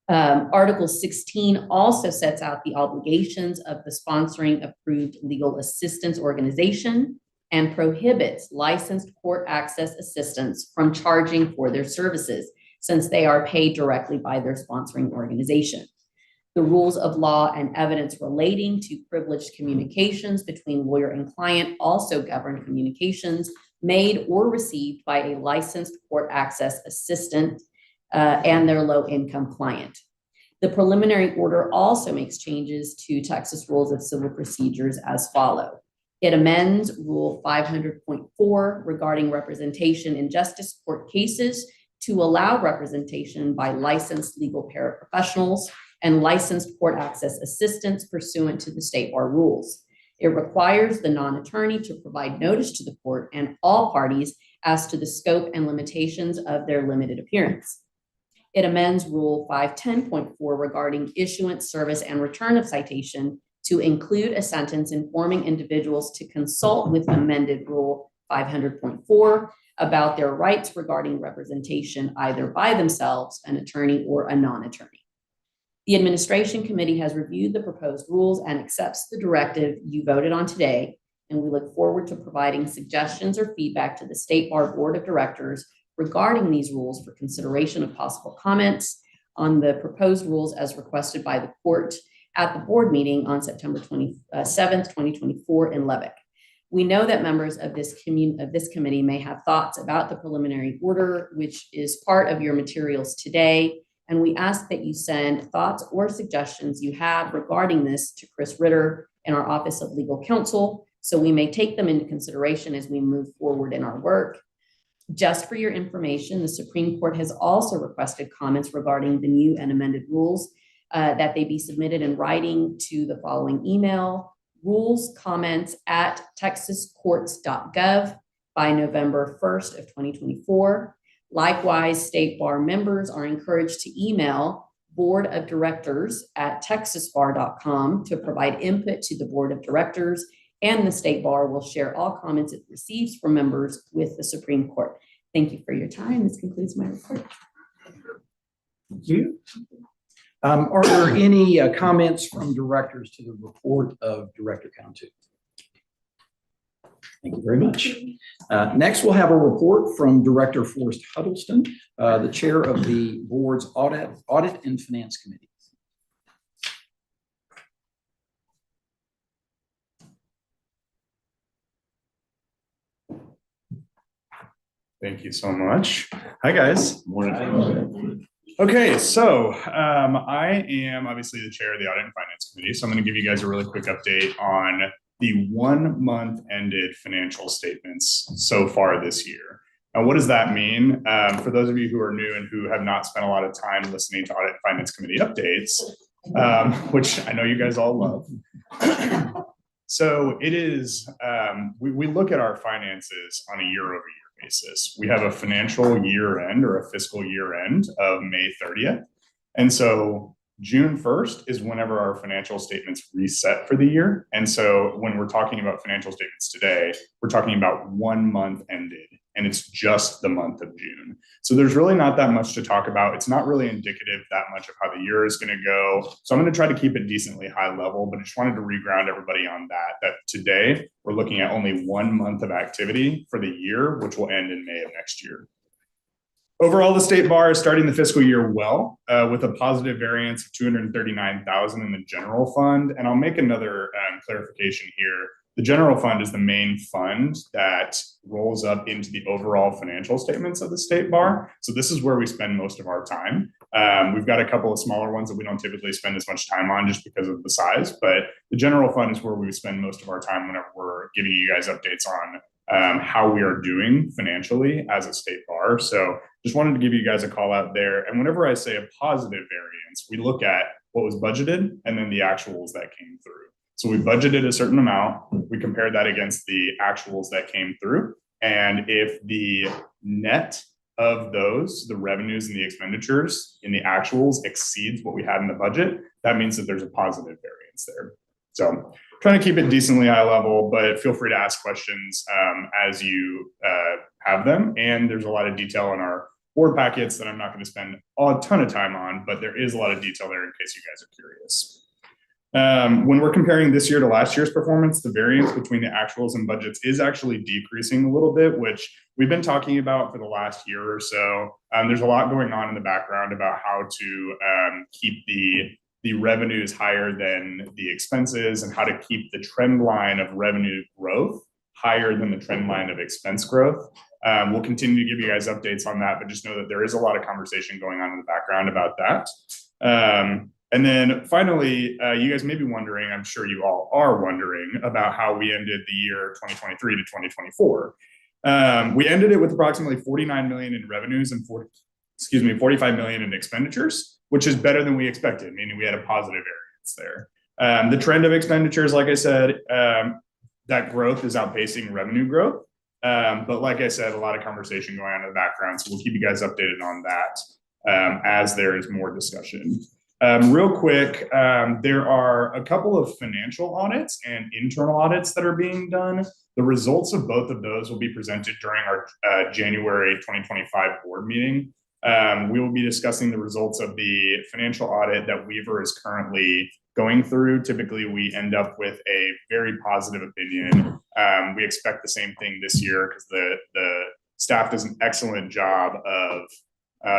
Article 16 also sets out the obligations of the sponsoring approved legal assistance organization and prohibits licensed court access assistants from charging for their services, since they are paid directly by their sponsoring organization. The rules of law and evidence relating to privileged communications between lawyer and client also govern communications made or received by a licensed court access assistant and their low-income client. The preliminary order also makes changes to Texas Rules of Civil Procedures as follows. It amends Rule 500.4 regarding representation in justice court cases to allow representation by licensed legal paraprofessionals and licensed court access assistants pursuant to the State Bar rules. It requires the non-attorney to provide notice to the court and all parties as to the scope and limitations of their limited appearance. It amends Rule 510.4 regarding issuance, service, and return of citation to include a sentence informing individuals to consult with amended Rule 500.4 about their rights regarding representation either by themselves, an attorney, or a non-attorney. The Administration Committee has reviewed the proposed rules and accepts the directive you voted on today, and we look forward to providing suggestions or feedback to the State Bar Board of Directors regarding these rules for consideration of possible comments on the proposed rules as requested by the court at the board meeting on September 27th, 2024 in Lubbock. We know that members of this committee may have thoughts about the preliminary order, which is part of your materials today. And we ask that you send thoughts or suggestions you have regarding this to Chris Ritter in our Office of Legal Counsel, so we may take them into consideration as we move forward in our work. Just for your information, the Supreme Court has also requested comments regarding the new and amended rules that they be submitted in writing to the following email: rulescomments@texascourts.gov by November 1st of 2024. Likewise, State Bar members are encouraged to email boardofdirectors@texasbar.com to provide input to the Board of Directors, and the State Bar will share all comments it receives from members with the Supreme Court. Thank you for your time. This concludes my report. Thank you. Are there any comments from directors to the report of Director Cantu? Thank you very much. Next, we'll have a report from Director Forrest Huddleston, the chair of the board's Audit and Finance Committee. Thank you so much. Hi, guys. Morning. Okay, so I am obviously the chair of the Audit and Finance Committee, so I'm going to give you guys a really quick update on the 1 month ended financial statements so far this year. Now, what does that mean? For those of you who are new and who have not spent a lot of time listening to Audit and Finance Committee updates, which I know you guys all love. So it is, we look at our finances on a year-over-year basis. We have a financial year end or a fiscal year end of May 30th. And so June 1st is whenever our financial statements reset for the year. And so when we're talking about financial statements today, we're talking about 1 month ended, and it's just the month of June. So there's really not that much to talk about. It's not really indicative that much of how the year is going to go. So I'm going to try to keep it decently high level, but I just wanted to reground everybody on that today we're looking at only 1 month of activity for the year, which will end in May of next year. Overall, the State Bar is starting the fiscal year well, with a positive variance of $239,000 in the general fund. And I'll make another clarification here. The general fund is the main fund that rolls up into the overall financial statements of the State Bar. So this is where we spend most of our time. We've got a couple of smaller ones that we don't typically spend as much time on just because of the size, but the general fund is where we spend most of our time whenever we're giving you guys updates on how we are doing financially as a State Bar. So just wanted to give you guys a call out there. And whenever I say a positive variance, we look at what was budgeted and then the actuals that came through. So we budgeted a certain amount, we compared that against the actuals that came through. And if the net of those, the revenues and the expenditures in the actuals exceeds what we had in the budget, that means that there's a positive variance there. So trying to keep it decently high level, but feel free to ask questions as you have them. And there's a lot of detail in our board packets that I'm not going to spend a ton of time on, but there is a lot of detail there in case you guys are curious. When we're comparing this year to last year's performance, the variance between the actuals and budgets is actually decreasing a little bit, which we've been talking about for the last year or so. There's a lot going on in the background about how to keep the revenues higher than the expenses and how to keep the trend line of revenue growth higher than the trend line of expense growth. We'll continue to give you guys updates on that, but just know that there is a lot of conversation going on in the background about that. And then finally, you guys may be wondering, I'm sure you all are wondering about how we ended the year 2023 to 2024. We ended it with approximately 49 million in revenues and 45 million in expenditures, which is better than we expected, meaning we had a positive variance there. The trend of expenditures, like I said, that growth is outpacing revenue growth. But like I said, a lot of conversation going on in the background, so we'll keep you guys updated on that as there is more discussion. Real quick, there are a couple of financial audits and internal audits that are being done. The results of both of those will be presented during our January 2025 board meeting. We will be discussing the results of the financial audit that Weaver is currently going through. Typically, we end up with a very positive opinion. We expect the same thing this year because the staff does an excellent job of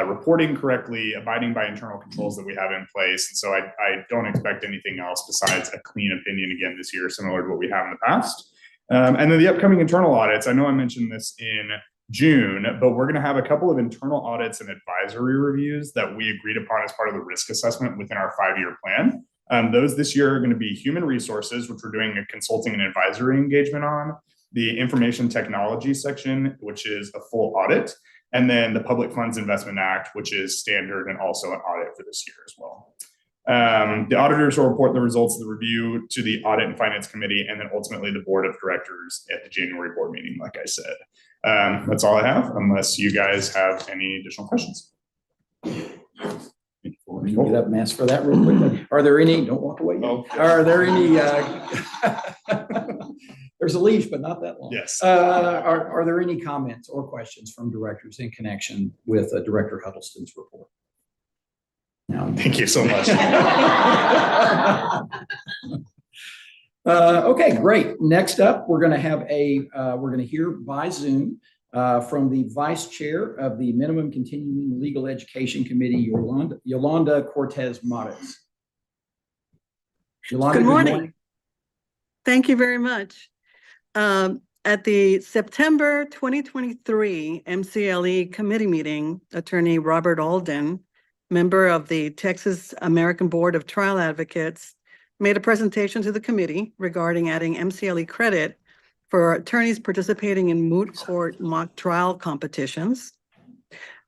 reporting correctly, abiding by internal controls that we have in place. And so I don't expect anything else besides a clean opinion again this year, similar to what we have in the past. And then the upcoming internal audits, I know I mentioned this in June, but we're going to have a couple of internal audits and advisory reviews that we agreed upon as part of the risk assessment within our 5-year plan. Those this year are going to be human resources, which we're doing a consulting and advisory engagement on, the information technology section, which is a full audit, and then the Public Funds Investment Act, which is standard and also an audit for this year as well. The auditors will report the results of the review to the Audit and Finance Committee, and then ultimately the Board of Directors at the January board meeting, like I said. That's all I have, unless you guys have any additional questions. Let me get up and ask for that real quickly. Are there any, don't walk away. Okay. Are there any, there's a leash, but not that long. Yes. Are there any comments or questions from directors in connection with Director Huddleston's report? No. Thank you so much. Okay, great. Next up, we're going to have we're going to hear by Zoom from the Vice Chair of the Minimum Continuing Legal Education Committee, Yolanda Cortez Mares. Yolanda, good morning. Thank you very much. At the September 2023 MCLE committee meeting, Attorney Robert Alden, member of the Texas American Board of Trial Advocates, made a presentation to the committee regarding adding MCLE credit for attorneys participating in moot court mock trial competitions.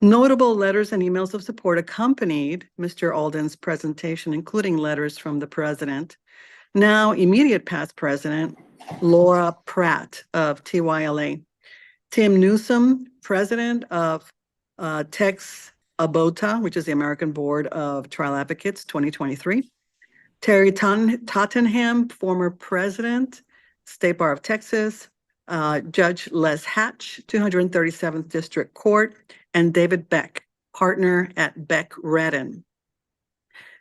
Notable letters and emails of support accompanied Mr. Alden's presentation, including letters from the president, now immediate past president, Laura Pratt of TYLA, Tim Newsom, president of Tex Abota, which is the American Board of Trial Advocates 2023, Terry Tottenham, former president, State Bar of Texas, Judge Les Hatch, 237th District Court, and David Beck, partner at Beck Redden.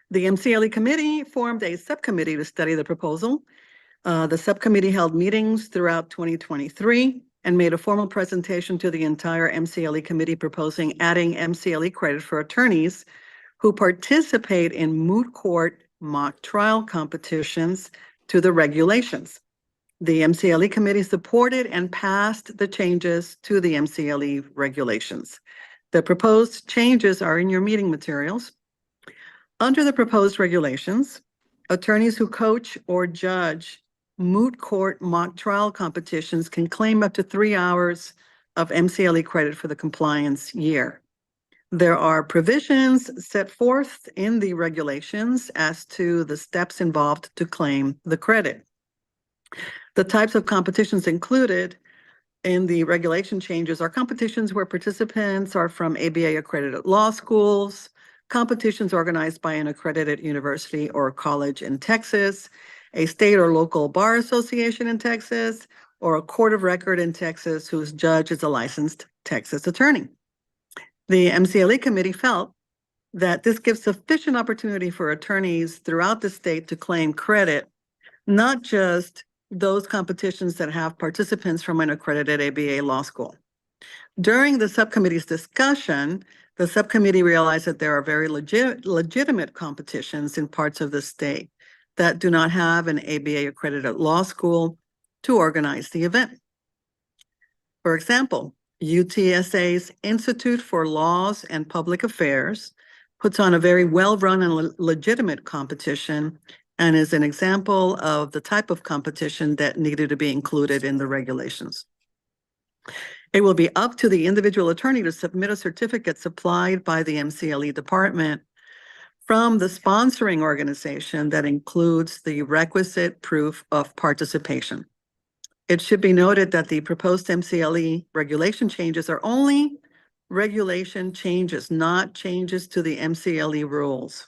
The MCLE committee formed a subcommittee to study the proposal. The subcommittee held meetings throughout 2023 and made a formal presentation to the entire MCLE committee proposing adding MCLE credit for attorneys who participate in moot court mock trial competitions to the regulations. The MCLE committee supported and passed the changes to the MCLE regulations. The proposed changes are in your meeting materials. Under the proposed regulations, attorneys who coach or judge moot court mock trial competitions can claim up to 3 hours of MCLE credit for the compliance year. There are provisions set forth in the regulations as to the steps involved to claim the credit. The types of competitions included in the regulation changes are competitions where participants are from ABA accredited law schools, competitions organized by an accredited university or college in Texas, a state or local bar association in Texas, or a court of record in Texas whose judge is a licensed Texas attorney. The MCLE committee felt that this gives sufficient opportunity for attorneys throughout the state to claim credit, not just those competitions that have participants from an accredited ABA law school. During the subcommittee's discussion, the subcommittee realized that there are very legitimate competitions in parts of the state that do not have an ABA accredited law school to organize the event. For example, UTSA's Institute for Laws and Public Affairs puts on a very well-run and legitimate competition and is an example of the type of competition that needed to be included in the regulations. It will be up to the individual attorney to submit a certificate supplied by the MCLE department from the sponsoring organization that includes the requisite proof of participation. It should be noted that the proposed MCLE regulation changes are only regulation changes, not changes to the MCLE rules,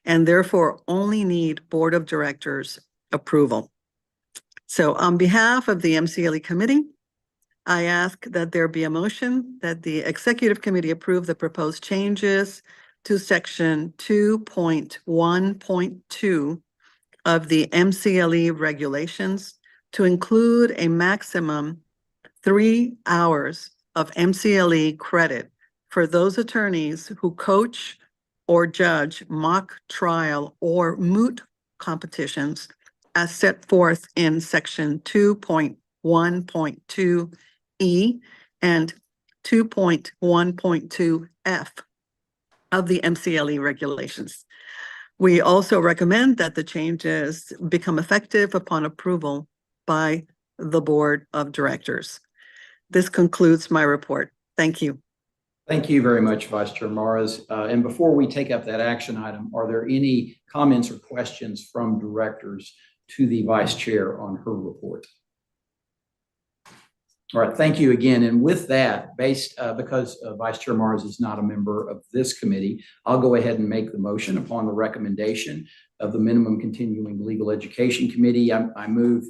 and therefore only need Board of Directors approval. So on behalf of the MCLE committee, I ask that there be a motion that the executive committee approve the proposed changes to section 2.1.2 of the MCLE regulations to include a maximum 3 hours of MCLE credit for those attorneys who coach or judge mock trial or moot competitions as set forth in section 2.1.2E and 2.1.2F of the MCLE regulations. We also recommend that the changes become effective upon approval by the Board of Directors. This concludes my report. Thank you. Thank you very much, Vice Chair Morris. And before we take up that action item, are there any comments or questions from directors to the Vice Chair on her report? All right, thank you again. And with that, because Vice Chair Morris is not a member of this committee, I'll go ahead and make the motion upon the recommendation of the Minimum Continuing Legal Education Committee. I move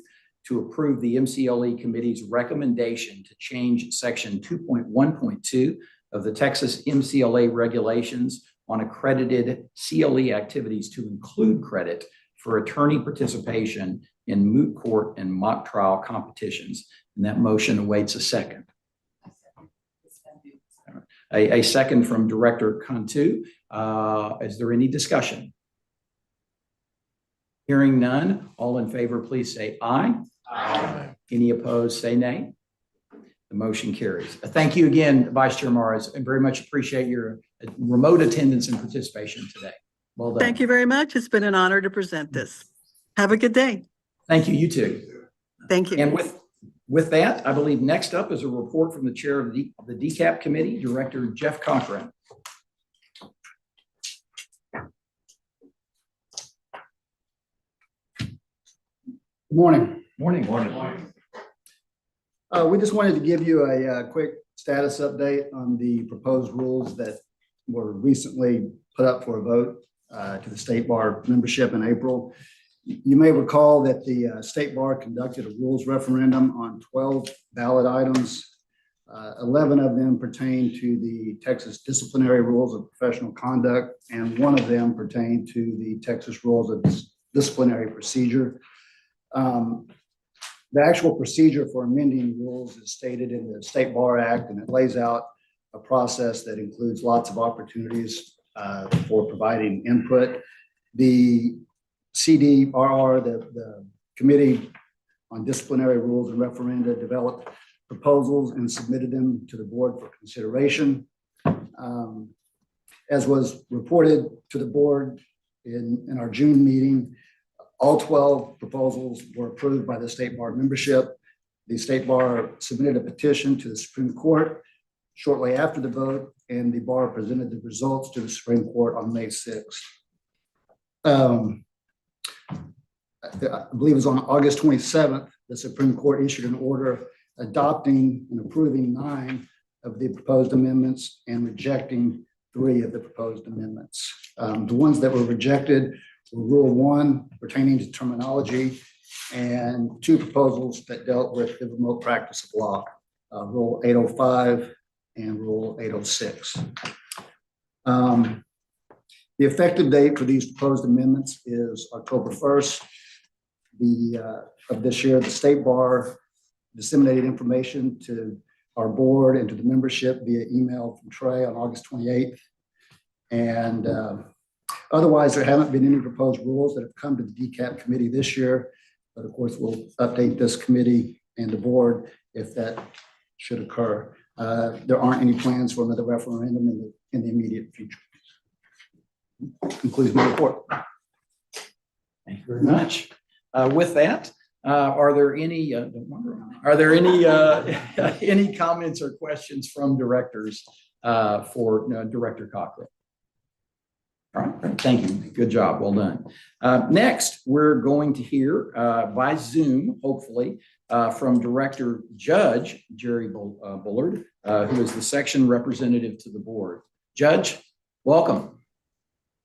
to approve the MCLE committee's recommendation to change section 2.1.2 of the Texas MCLA regulations on accredited CLE activities to include credit for attorney participation in moot court and mock trial competitions. And that motion awaits a second. A second from Director Cantu. Is there any discussion? Hearing none, all in favor, please say aye. Aye. Any opposed, say nay. The motion carries. Thank you again, Vice Chair Morris. I very much appreciate your remote attendance and participation today. Well done. Thank you very much. It's been an honor to present this. Have a good day. Thank you. You too. Thank you. And with that, I believe next up is a report from the chair of the DCAP committee, Director Jeff Cochran. Good morning. Morning. We just wanted to give you a quick status update on the proposed rules that were recently put up for a vote to the State Bar membership in April. You may recall that the State Bar conducted a rules referendum on 12 ballot items. 11 of them pertain to the Texas disciplinary rules of professional conduct, and one of them pertained to the Texas rules of disciplinary procedure. The actual procedure for amending rules is stated in the State Bar Act, and it lays out a process that includes lots of opportunities for providing input. The CDRR, the Committee on Disciplinary Rules and Referenda, developed proposals and submitted them to the board for consideration. As was reported to the board in our June meeting, all 12 proposals were approved by the State Bar membership. The State Bar submitted a petition to the Supreme Court shortly after the vote, and the bar presented the results to the Supreme Court on May 6th. I believe it was on August 27th, the Supreme Court issued an order adopting and approving 9 of the proposed amendments and rejecting 3 of the proposed amendments. The ones that were rejected were Rule 1 pertaining to terminology, and 2 proposals that dealt with the remote practice of law, Rule 805 and Rule 806. The effective date for these proposed amendments is October 1st of this year. The State Bar disseminated information to our board and to the membership via email from Trey on August 28th. And otherwise, there haven't been any proposed rules that have come to the DCAP committee this year. But of course, we'll update this committee and the board if that should occur. There aren't any plans for another referendum in the immediate future. Concludes my report. Thank you very much. With that, are there any any comments or questions from directors for Director Cochran? All right, great. Thank you. Good job. Well done. Next, we're going to hear by Zoom, hopefully, from Director Judge Jerry Bullard, who is the section representative to the board. Judge, welcome.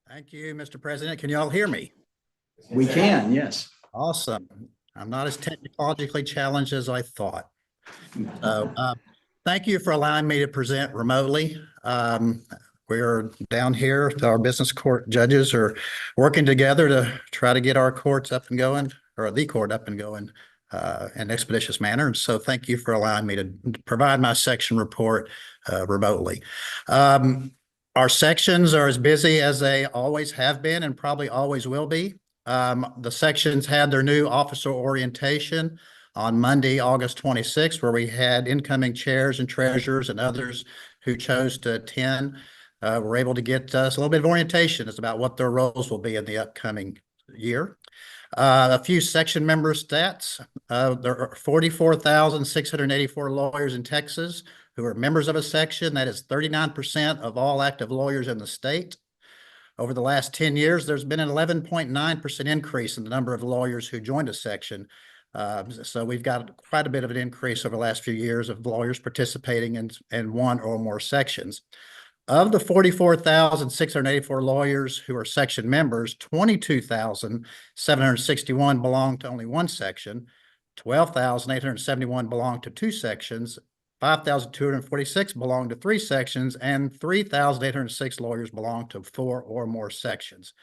Thank you, Mr. President. Can you all hear me? We can, yes. Awesome. I'm not as technologically challenged as I thought. So, thank you for allowing me to present remotely. We're down here, our business court judges are working together to try to get our courts up and going, or the court up and going in an expeditious manner. And so thank you for allowing me to provide my section report remotely. Our sections are as busy as they always have been and probably always will be. The sections had their new officer orientation on Monday, August 26th, where we had incoming chairs and treasurers and others who chose to attend. Were able to get us a little bit of orientation as about what their roles will be in the upcoming year. A few section member stats. There are 44,684 lawyers in Texas who are members of a section. That is 39% of all active lawyers in the state. Over the last 10 years, there's been an 11.9% increase in the number of lawyers who joined a section. So we've got quite a bit of an increase over the last few years of lawyers participating in one or more sections. Of the 44,684 lawyers who are section members, 22,761 belong to only one section, 12,871 belong to two sections, 5,246 belong to three sections, and 3,806 lawyers belong to four or more sections.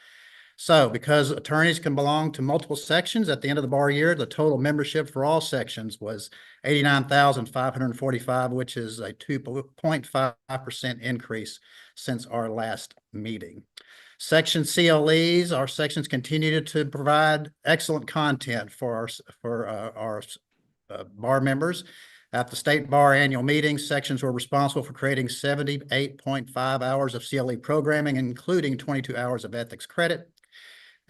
So because attorneys can belong to multiple sections at the end of the bar year, the total membership for all sections was 89,545, which is a 2.5% increase since our last meeting. Section CLEs, our sections continue to provide excellent content for our bar members. At the State Bar annual meeting, sections were responsible for creating 78.5 hours of CLE programming, including 22 hours of ethics credit.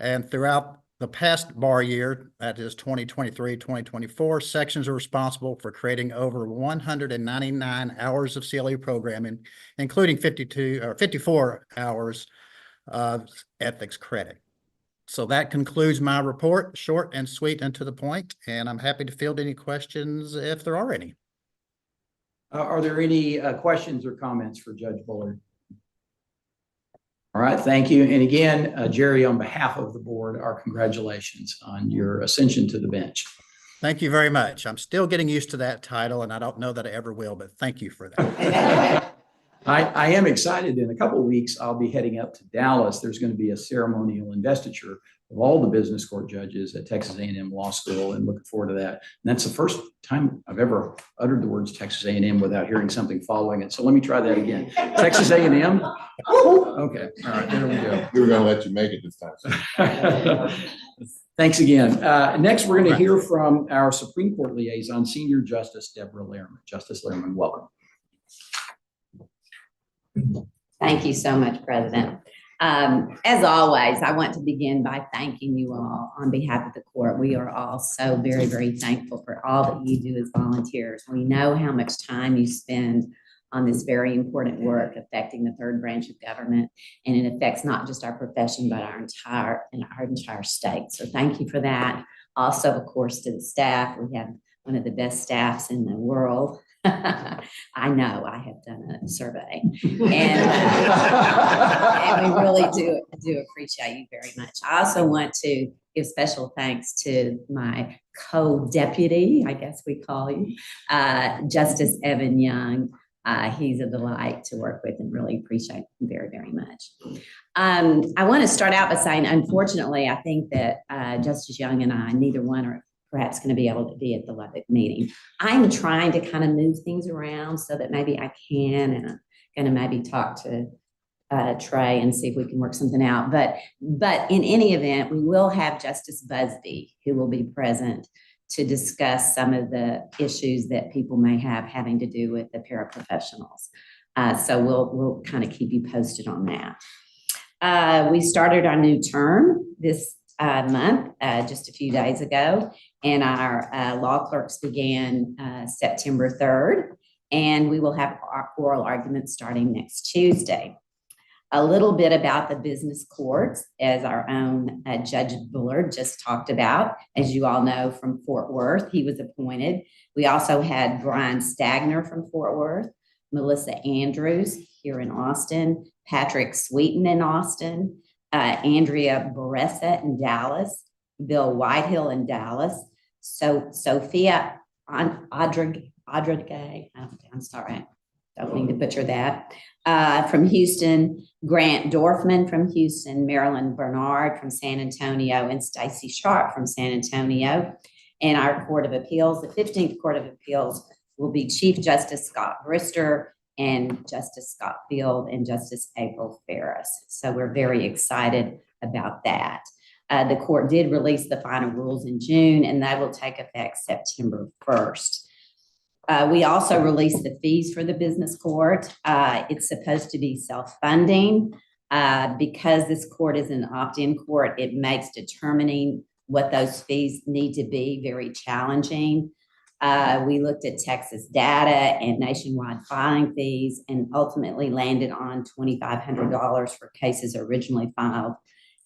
And throughout the past bar year, that is 2023, 2024, sections are responsible for creating over 199 hours of CLE programming, including 54 hours of ethics credit. So that concludes my report, short and sweet and to the point, and I'm happy to field any questions if there are any. Are there any questions or comments for Judge Bullard? All right, thank you. And again, Jerry, on behalf of the board, our congratulations on your ascension to the bench. Thank you very much. I'm still getting used to that title, and I don't know that I ever will, but thank you for that. I am excited. In a couple of weeks, I'll be heading up to Dallas. There's going to be a ceremonial investiture of all the business court judges at Texas A&M Law School, and looking forward to that. And that's the first time I've ever uttered the words Texas A&M without hearing something following it. So let me try that again. Texas A&M? Okay, all right, there we go. We were going to let you make it this time. Thanks again. Next, we're going to hear from our Supreme Court liaison, Senior Justice Deborah Lehrman. Justice Lehrman, welcome. Thank you so much, President. As always, I want to begin by thanking you all on behalf of the court. We are all so very, very thankful for all that you do as volunteers. We know how much time you spend on this very important work affecting the third branch of government, and it affects not just our profession, but our entire state. So thank you for that. Also, of course, to the staff. We have one of the best staffs in the world. I know, I have done a survey, and we really do appreciate you very much. I also want to give special thanks to my co-deputy, I guess we call you, Justice Evan Young. He's a delight to work with and really appreciate him very, very much. I want to start out by saying, unfortunately, I think that Justice Young and I, neither one are perhaps going to be able to be at the Lubbock meeting. I'm trying to kind of move things around so that maybe I can, and I'm going to maybe talk to Trey and see if we can work something out. But in any event, we will have Justice Busby, who will be present to discuss some of the issues that people may have having to do with the paraprofessionals. So we'll kind of keep you posted on that. We started our new term this month, just a few days ago, and our law clerks began September 3rd, and we will have our oral arguments starting next Tuesday. A little bit about the business courts, as our own Judge Bullard just talked about. As you all know, from Fort Worth, he was appointed. We also had Brian Stagner from Fort Worth, Melissa Andrews here in Austin, Patrick Sweeten in Austin, Andrea Baressa in Dallas, Bill Whitehill in Dallas, Sophia Adrigay, I'm sorry, don't mean to butcher that, from Houston, Grant Dorfman from Houston, Marilyn Bernard from San Antonio, and Stacy Sharp from San Antonio. And our Court of Appeals, the 15th Court of Appeals, will be Chief Justice Scott Brister and Justice Scott Field and Justice April Ferris. So we're very excited about that. The court did release the final rules in June, and they will take effect September 1st. We also released the fees for the business court. It's supposed to be self-funding. Because this court is an opt-in court, it makes determining what those fees need to be very challenging. We looked at Texas data and nationwide filing fees and ultimately landed on $2,500 for cases originally filed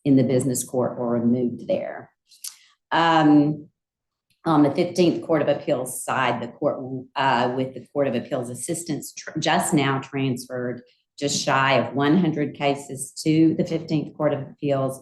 in the business court or removed there. On the 15th Court of Appeals side, the court with the Court of Appeals assistants just now transferred just shy of 100 cases to the 15th Court of Appeals.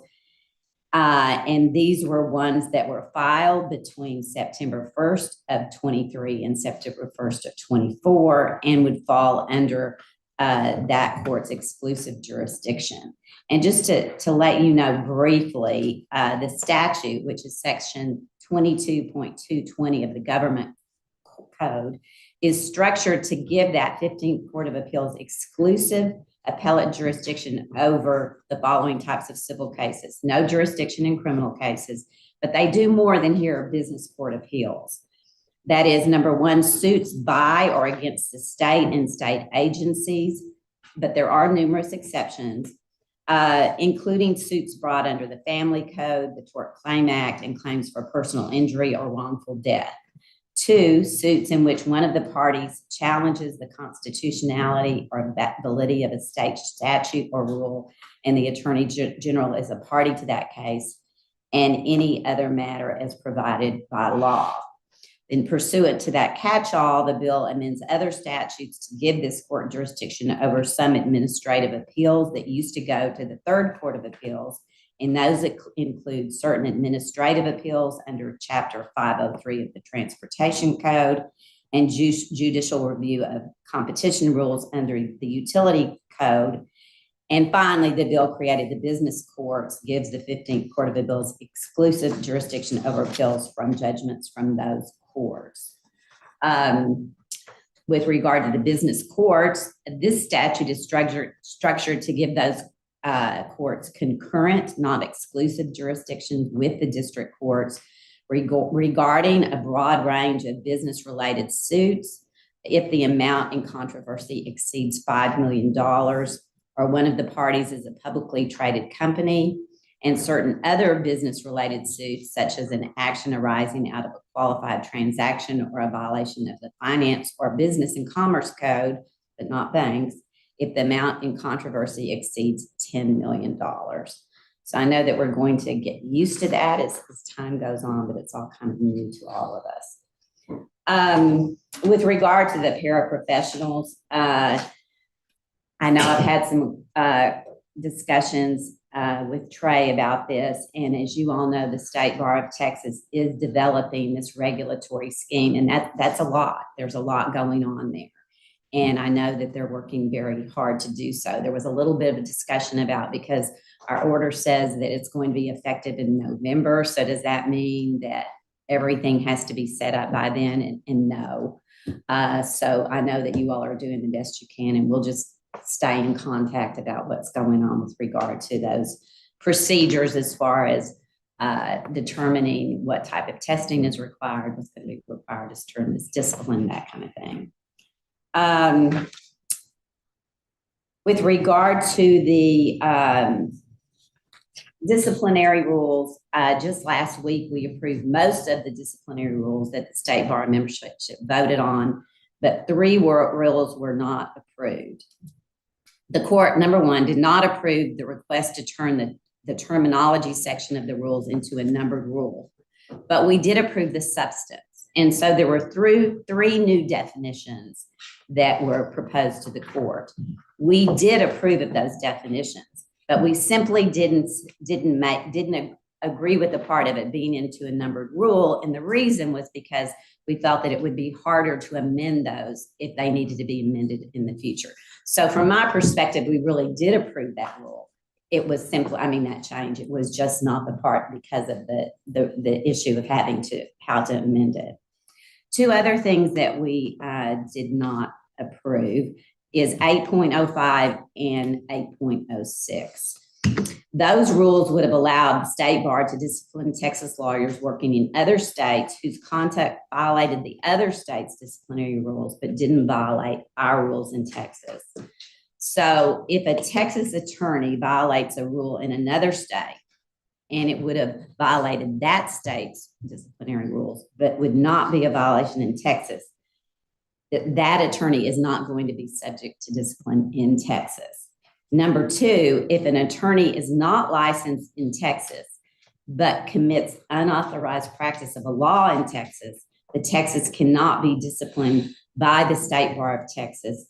And these were ones that were filed between September 1st of 23 and September 1st of 24 and would fall under that court's exclusive jurisdiction. And just to let you know briefly, the statute, which is section 22.220 of the government code, is structured to give that 15th Court of Appeals exclusive appellate jurisdiction over the following types of civil cases. No jurisdiction in criminal cases, but they do more than hear business court appeals. That is, number one, suits by or against the state and state agencies, but there are numerous exceptions, including suits brought under the Family Code, the Tort Claim Act, and claims for personal injury or wrongful death. Two, suits in which one of the parties challenges the constitutionality or validity of a state statute or rule, and the Attorney General is a party to that case, and any other matter as provided by law. In pursuant to that catch-all, the bill amends other statutes to give this court jurisdiction over some administrative appeals that used to go to the Third Court of Appeals, and those include certain administrative appeals under Chapter 503 of the Transportation Code and judicial review of competition rules under the Utility Code. And finally, the bill created the business courts, gives the 15th Court of Appeals exclusive jurisdiction over appeals from judgments from those courts. With regard to the business courts, this statute is structured to give those courts concurrent, not exclusive jurisdictions with the district courts regarding a broad range of business-related suits if the amount in controversy exceeds $5 million or one of the parties is a publicly traded company, and certain other business-related suits such as an action arising out of a qualified transaction or a violation of the Finance or Business and Commerce Code, but not banks, if the amount in controversy exceeds $10 million. So I know that we're going to get used to that as time goes on, but it's all kind of new to all of us. With regard to the paraprofessionals, I know I've had some discussions with Trey about this, and as you all know, the State Bar of Texas is developing this regulatory scheme, and that's a lot. There's a lot going on there. And I know that they're working very hard to do so. There was a little bit of a discussion about, because our order says that it's going to be effective in November. So does that mean that everything has to be set up by then? And no. So I know that you all are doing the best you can, and we'll just stay in contact about what's going on with regard to those procedures as far as determining what type of testing is required, what's going to be required to turn this discipline, that kind of thing. With regard to the disciplinary rules, just last week we approved most of the disciplinary rules that the State Bar membership voted on, but 3 rules were not approved. The court, number one, did not approve the request to turn the terminology section of the rules into a numbered rule, but we did approve the substance. And so there were three new definitions that were proposed to the court. We did approve of those definitions, but we simply didn't agree with the part of it being into a numbered rule. And the reason was because we felt that it would be harder to amend those if they needed to be amended in the future. So from my perspective, we really did approve that rule. It was simply, that change, it was just not the part because of the issue of how to amend it. Two other things that we did not approve is 8.05 and 8.06. Those rules would have allowed the state bar to discipline Texas lawyers working in other states whose conduct violated the other state's disciplinary rules, but didn't violate our rules in Texas. So if a Texas attorney violates a rule in another state, and it would have violated that state's disciplinary rules, but would not be a violation in Texas, that attorney is not going to be subject to discipline in Texas. Number two, if an attorney is not licensed in Texas, but commits unauthorized practice of a law in Texas, the Texas cannot be disciplined by the State Bar of Texas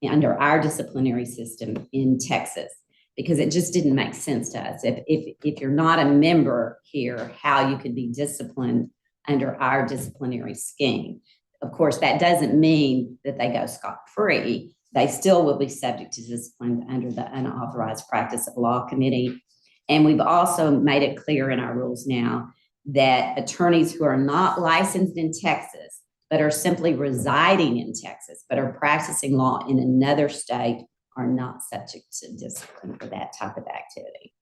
under our disciplinary system in Texas, because it just didn't make sense to us. If you're not a member here, how you could be disciplined under our disciplinary scheme. Of course, that doesn't mean that they go scot-free. They still will be subject to discipline under the unauthorized practice of law committee. And we've also made it clear in our rules now that attorneys who are not licensed in Texas, but are simply residing in Texas, but are practicing law in another state, are not subject to discipline for that type of activity.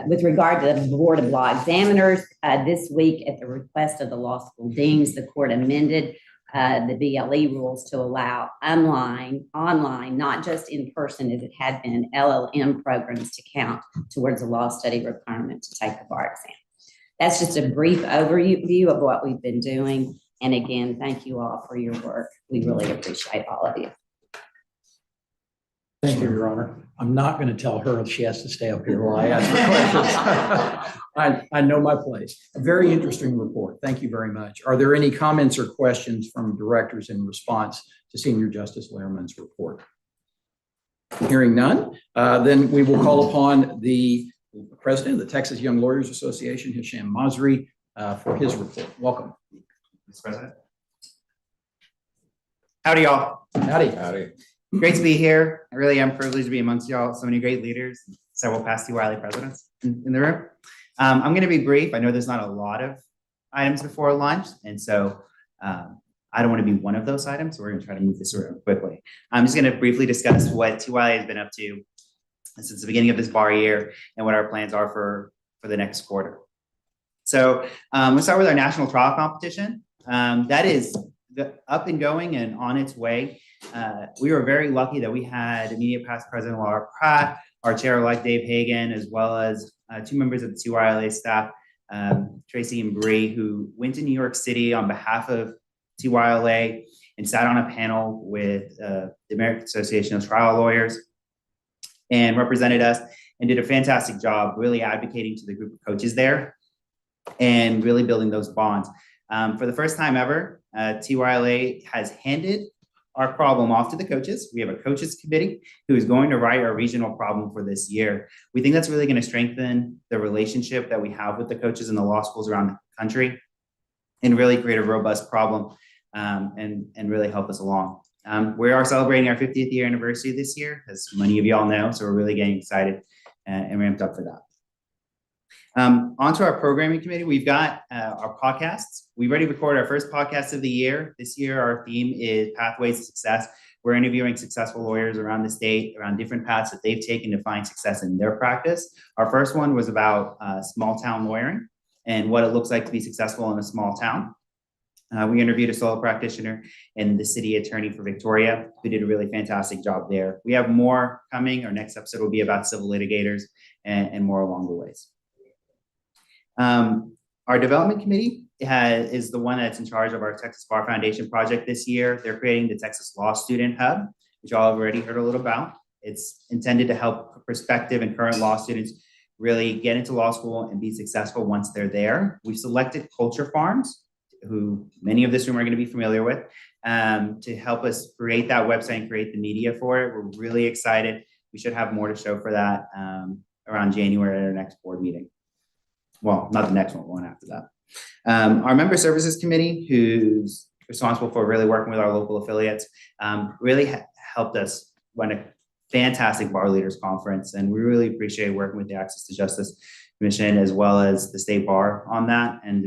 With regard to the Board of Law Examiners, this week at the request of the law school deans, the court amended the BLE rules to allow online, not just in person as it had been, LLM programs to count towards a law study requirement to take the bar exam. That's just a brief overview of what we've been doing. And again, thank you all for your work. We really appreciate all of you. Thank you, Your Honor. I'm not going to tell her she has to stay up here while I ask her questions. I know my place. A very interesting report. Thank you very much. Are there any comments or questions from directors in response to Senior Justice Lehrman's report? Hearing none, then we will call upon the president of the Texas Young Lawyers Association, Hisham Masri, for his report. Welcome. Mr. President. Howdy, y'all. Howdy. Howdy. Great to be here. I really am privileged to be amongst y'all. So many great leaders, several past T. Wiley presidents in the room. I'm going to be brief. I know there's not a lot of items before lunch, and so I don't want to be one of those items. So we're going to try to move this around quickly. I'm just going to briefly discuss what T. Wiley has been up to since the beginning of this bar year and what our plans are for the next quarter. So we'll start with our national trial competition. That is up and going and on its way. We were very lucky that we had immediate past President Laura Pratt, our chair-elect Dave Hagan, as well as two members of the TYLA staff, Tracy and Bree, who went to New York City on behalf of TYLA and sat on a panel with the American Association of Trial Lawyers and represented us and did a fantastic job really advocating to the group of coaches there and really building those bonds. For the first time ever, TYLA has handed our problem off to the coaches. We have a coaches committee who is going to write our regional problem for this year. We think that's really going to strengthen the relationship that we have with the coaches in the law schools around the country and really create a robust problem and really help us along. We are celebrating our 50th year anniversary this year, as many of y'all know, so we're really getting excited and ramped up for that. Onto our programming committee, we've got our podcasts. We've already recorded our first podcast of the year. This year, our theme is Pathways to Success. We're interviewing successful lawyers around the state, around different paths that they've taken to find success in their practice. Our first one was about small town lawyering and what it looks like to be successful in a small town. We interviewed a solo practitioner and the city attorney for Victoria, who did a really fantastic job there. We have more coming. Our next episode will be about civil litigators and more along the ways. Our development committee is the one that's in charge of our Texas Bar Foundation project this year. They're creating the Texas Law Student Hub, which y'all have already heard a little about. It's intended to help prospective and current law students really get into law school and be successful once they're there. We've selected Culture Farms, who many of this room are going to be familiar with, to help us create that website and create the media for it. We're really excited. We should have more to show for that around January at our next board meeting. Well, not the next one, one after that. Our Member Services Committee, who's responsible for really working with our local affiliates, really helped us run a fantastic Bar Leaders Conference, and we really appreciate working with the Access to Justice Commission as well as the State Bar on that, and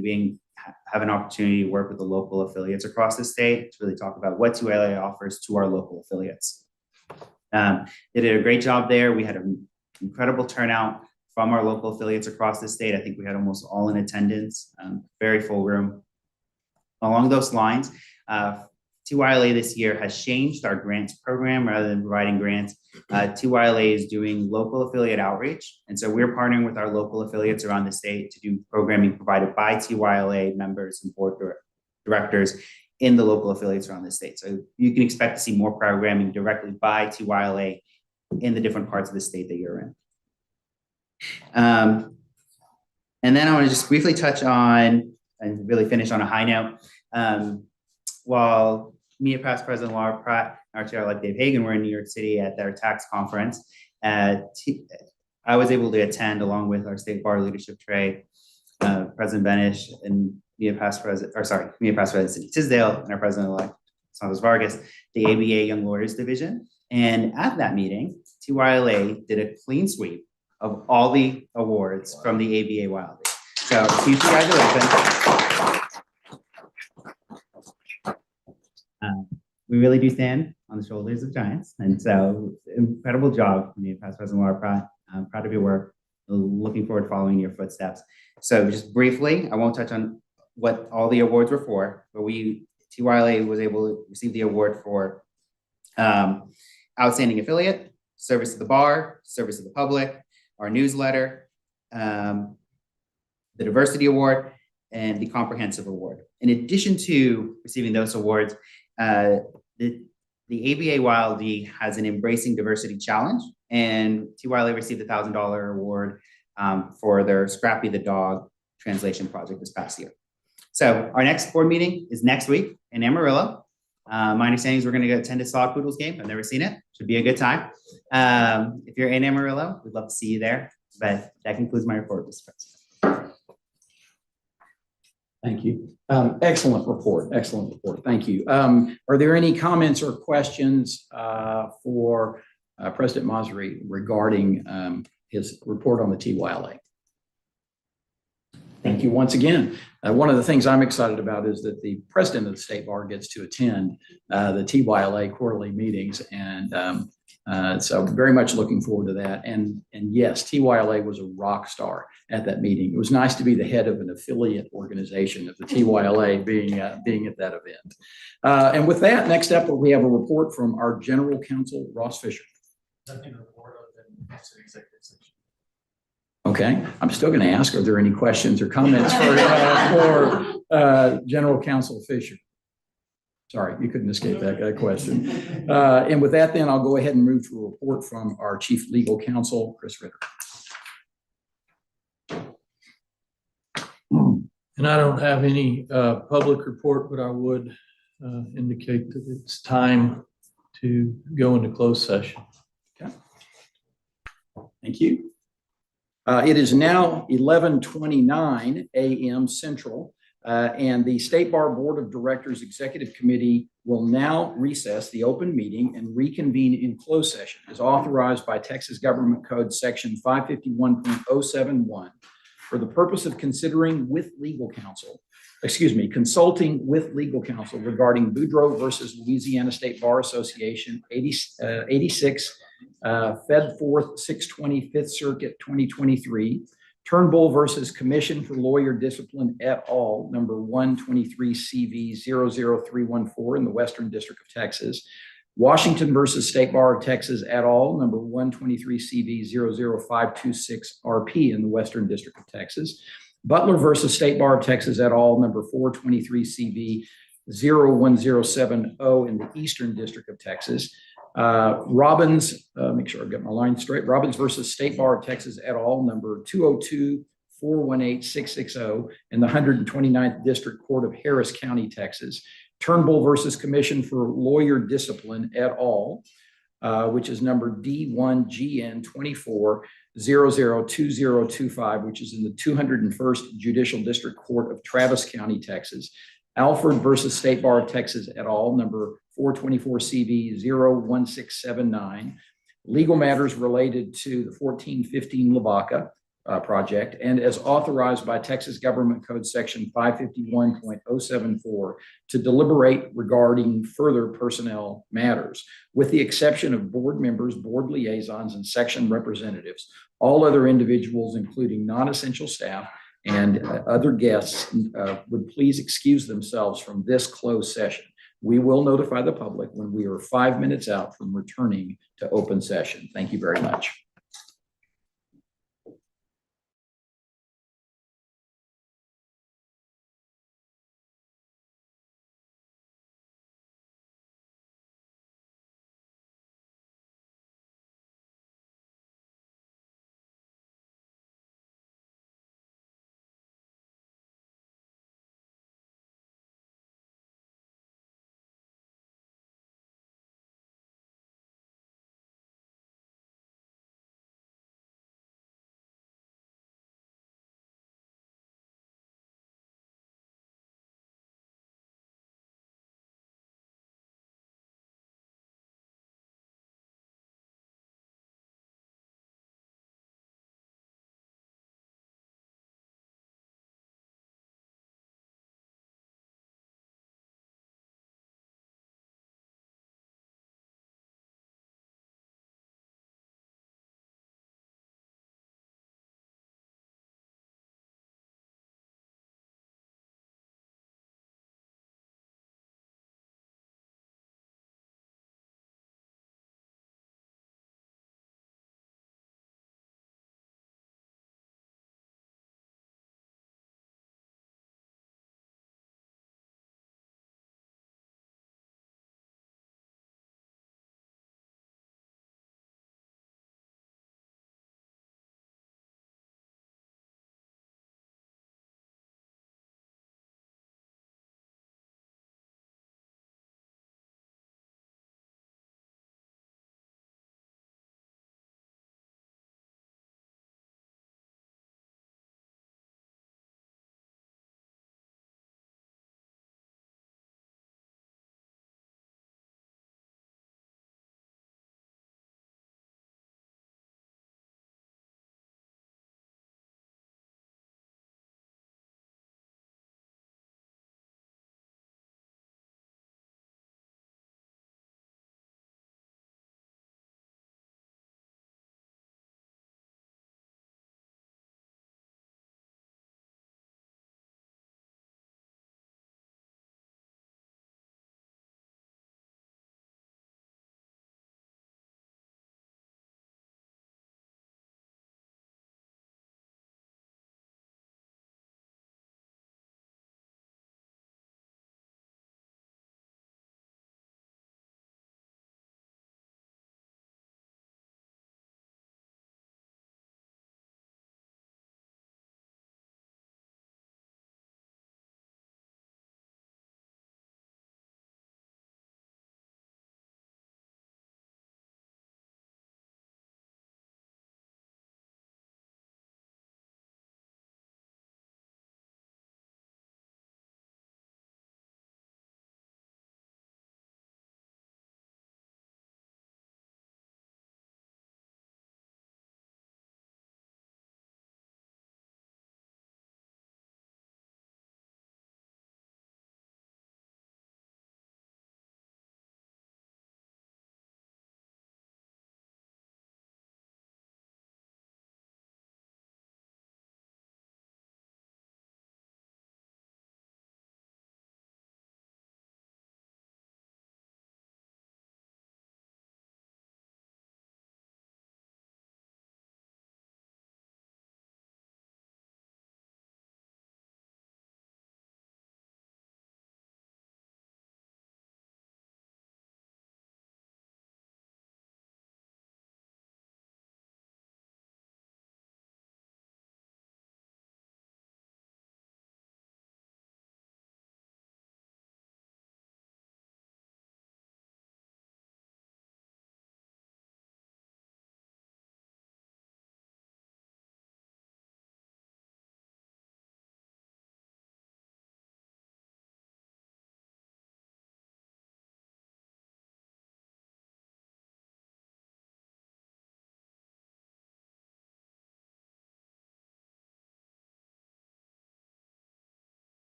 have an opportunity to work with the local affiliates across the state to really talk about what TYLA offers to our local affiliates. They did a great job there. We had an incredible turnout from our local affiliates across the state. I think we had almost all in attendance, very full room. Along those lines, TYLA this year has changed our grants program. Rather than providing grants, TYLA is doing local affiliate outreach. And so we're partnering with our local affiliates around the state to do programming provided by TYLA members and board directors in the local affiliates around the state. So you can expect to see more programming directly by TYLA in the different parts of the state that you're in. And then I want to just briefly touch on and really finish on a high note. While me and past President Laura Pratt and our chair-elect Dave Hagan were in New York City at their tax conference, I was able to attend along with our state bar leadership tray, President Benish and me and past President Cindy Tisdale and our President-elect Santos Vargas, the ABA Young Lawyers Division. And at that meeting, TYLA did a clean sweep of all the awards from the ABA Wild League. So huge congratulations. We really do stand on the shoulders of giants. And so incredible job from the past President Laura Pratt. I'm proud of your work. Looking forward to following your footsteps. So just briefly, I won't touch on what all the awards were for, but TYLA was able to receive the award for Outstanding Affiliate, Service to the Bar, Service to the Public, our newsletter, the Diversity Award, and the Comprehensive Award. In addition to receiving those awards, the ABA Wild League has an Embracing Diversity Challenge, and TYLA received a $1,000 award for their Scrappy the Dog translation project this past year. So our next board meeting is next week in Amarillo. My understanding is we're going to go attend a Sod Poodles game. I've never seen it. Should be a good time. If you're in Amarillo, we'd love to see you there. But that concludes my report, Mr. President. Thank you. Excellent report. Excellent report. Thank you. Are there any comments or questions for President Masri regarding his report on the TYLA? Thank you once again. One of the things I'm excited about is that the president of the State Bar gets to attend the TYLA quarterly meetings. And so very much looking forward to that. And yes, TYLA was a rock star at that meeting. It was nice to be the head of an affiliate organization of the TYLA being at that event. And with that, next up, we have a report from our General Counsel, Ross Fisher. Okay, I'm still going to ask, are there any questions or comments for General Counsel Fisher? Sorry, you couldn't escape that question. And with that, then I'll go ahead and move to a report from our Chief Legal Counsel, Chris Ritter. And I don't have any public report, but I would indicate that it's time to go into closed session. Okay. Thank you. It is now 11:29 a.m. Central, and the State Bar Board of Directors Executive Committee will now recess the open meeting and reconvene in closed session as authorized by Texas Government Code Section 551.071 for the purpose of consulting with legal counsel regarding Boudreaux versus Louisiana State Bar Association 86 Fed 4th 620 5th Circuit 2023, Turnbull versus Commission for Lawyer Discipline et al. Number 123 CV 00314 in the Western District of Texas, Washington versus State Bar of Texas et al. Number 123 CV 00526 RP in the Western District of Texas, Butler versus State Bar of Texas et al. Number 423 CV 01070 in the Eastern District of Texas, Robbins, make sure I've got my line straight. Robbins versus State Bar of Texas et al. Number 202-418-660 in the 129th District Court of Harris County, Texas. Turnbull versus Commission for Lawyer Discipline et al., which is number D1GN 24002025, which is in the 201st Judicial District Court of Travis County, Texas. Alford versus State Bar of Texas et al., number 424CV01679. Legal matters related to the 1415 Lavaca project, and as authorized by Texas Government Code Section 551.074 to deliberate regarding further personnel matters, with the exception of board members, board liaisons, and section representatives. All other individuals, including non-essential staff and other guests, would please excuse themselves from this closed session. We will notify the public when we are 5 minutes out from returning to open session. Thank you very much.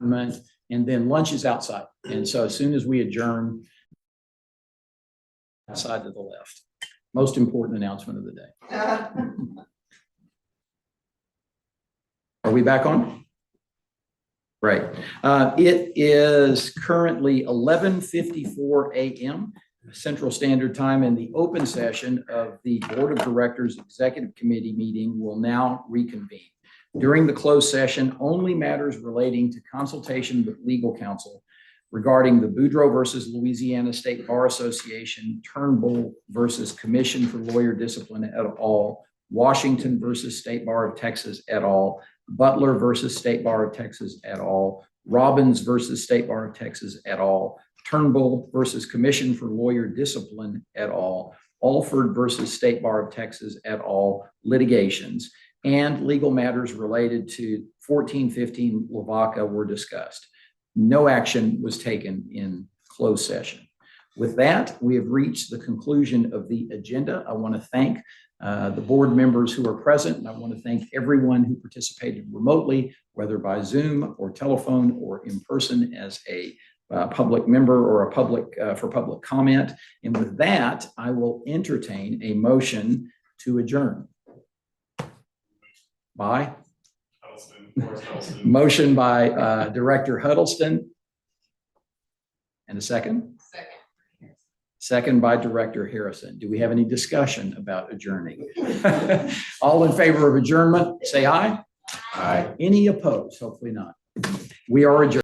and then lunch is outside. And so as soon as we adjourn, outside to the left. Most important announcement of the day. Are we back on? Right. It is currently 11:54 a.m. Central Standard Time, and the open session of the Board of Directors Executive Committee meeting will now reconvene. During the closed session, only matters relating to consultation with legal counsel regarding the Boudreaux versus Louisiana State Bar Association, Turnbull versus Commission for Lawyer Discipline et al., Washington versus State Bar of Texas et al., Butler versus State Bar of Texas et al., Robbins versus State Bar of Texas et al., Turnbull versus Commission for Lawyer Discipline et al., Alford versus State Bar of Texas et al. Litigations, and legal matters related to 1415 Lavaca were discussed. No action was taken in closed session. With that, we have reached the conclusion of the agenda. I want to thank the board members who are present, and I want to thank everyone who participated remotely, whether by Zoom or telephone or in person as a public member or a public for public comment. And with that, I will entertain a motion to adjourn. By? Motion by Director Huddleston. And a second? Second by Director Harrison. Do we have any discussion about adjourning? All in favor of adjournment, say aye. Aye. Any opposed? Hopefully not. We are adjourned.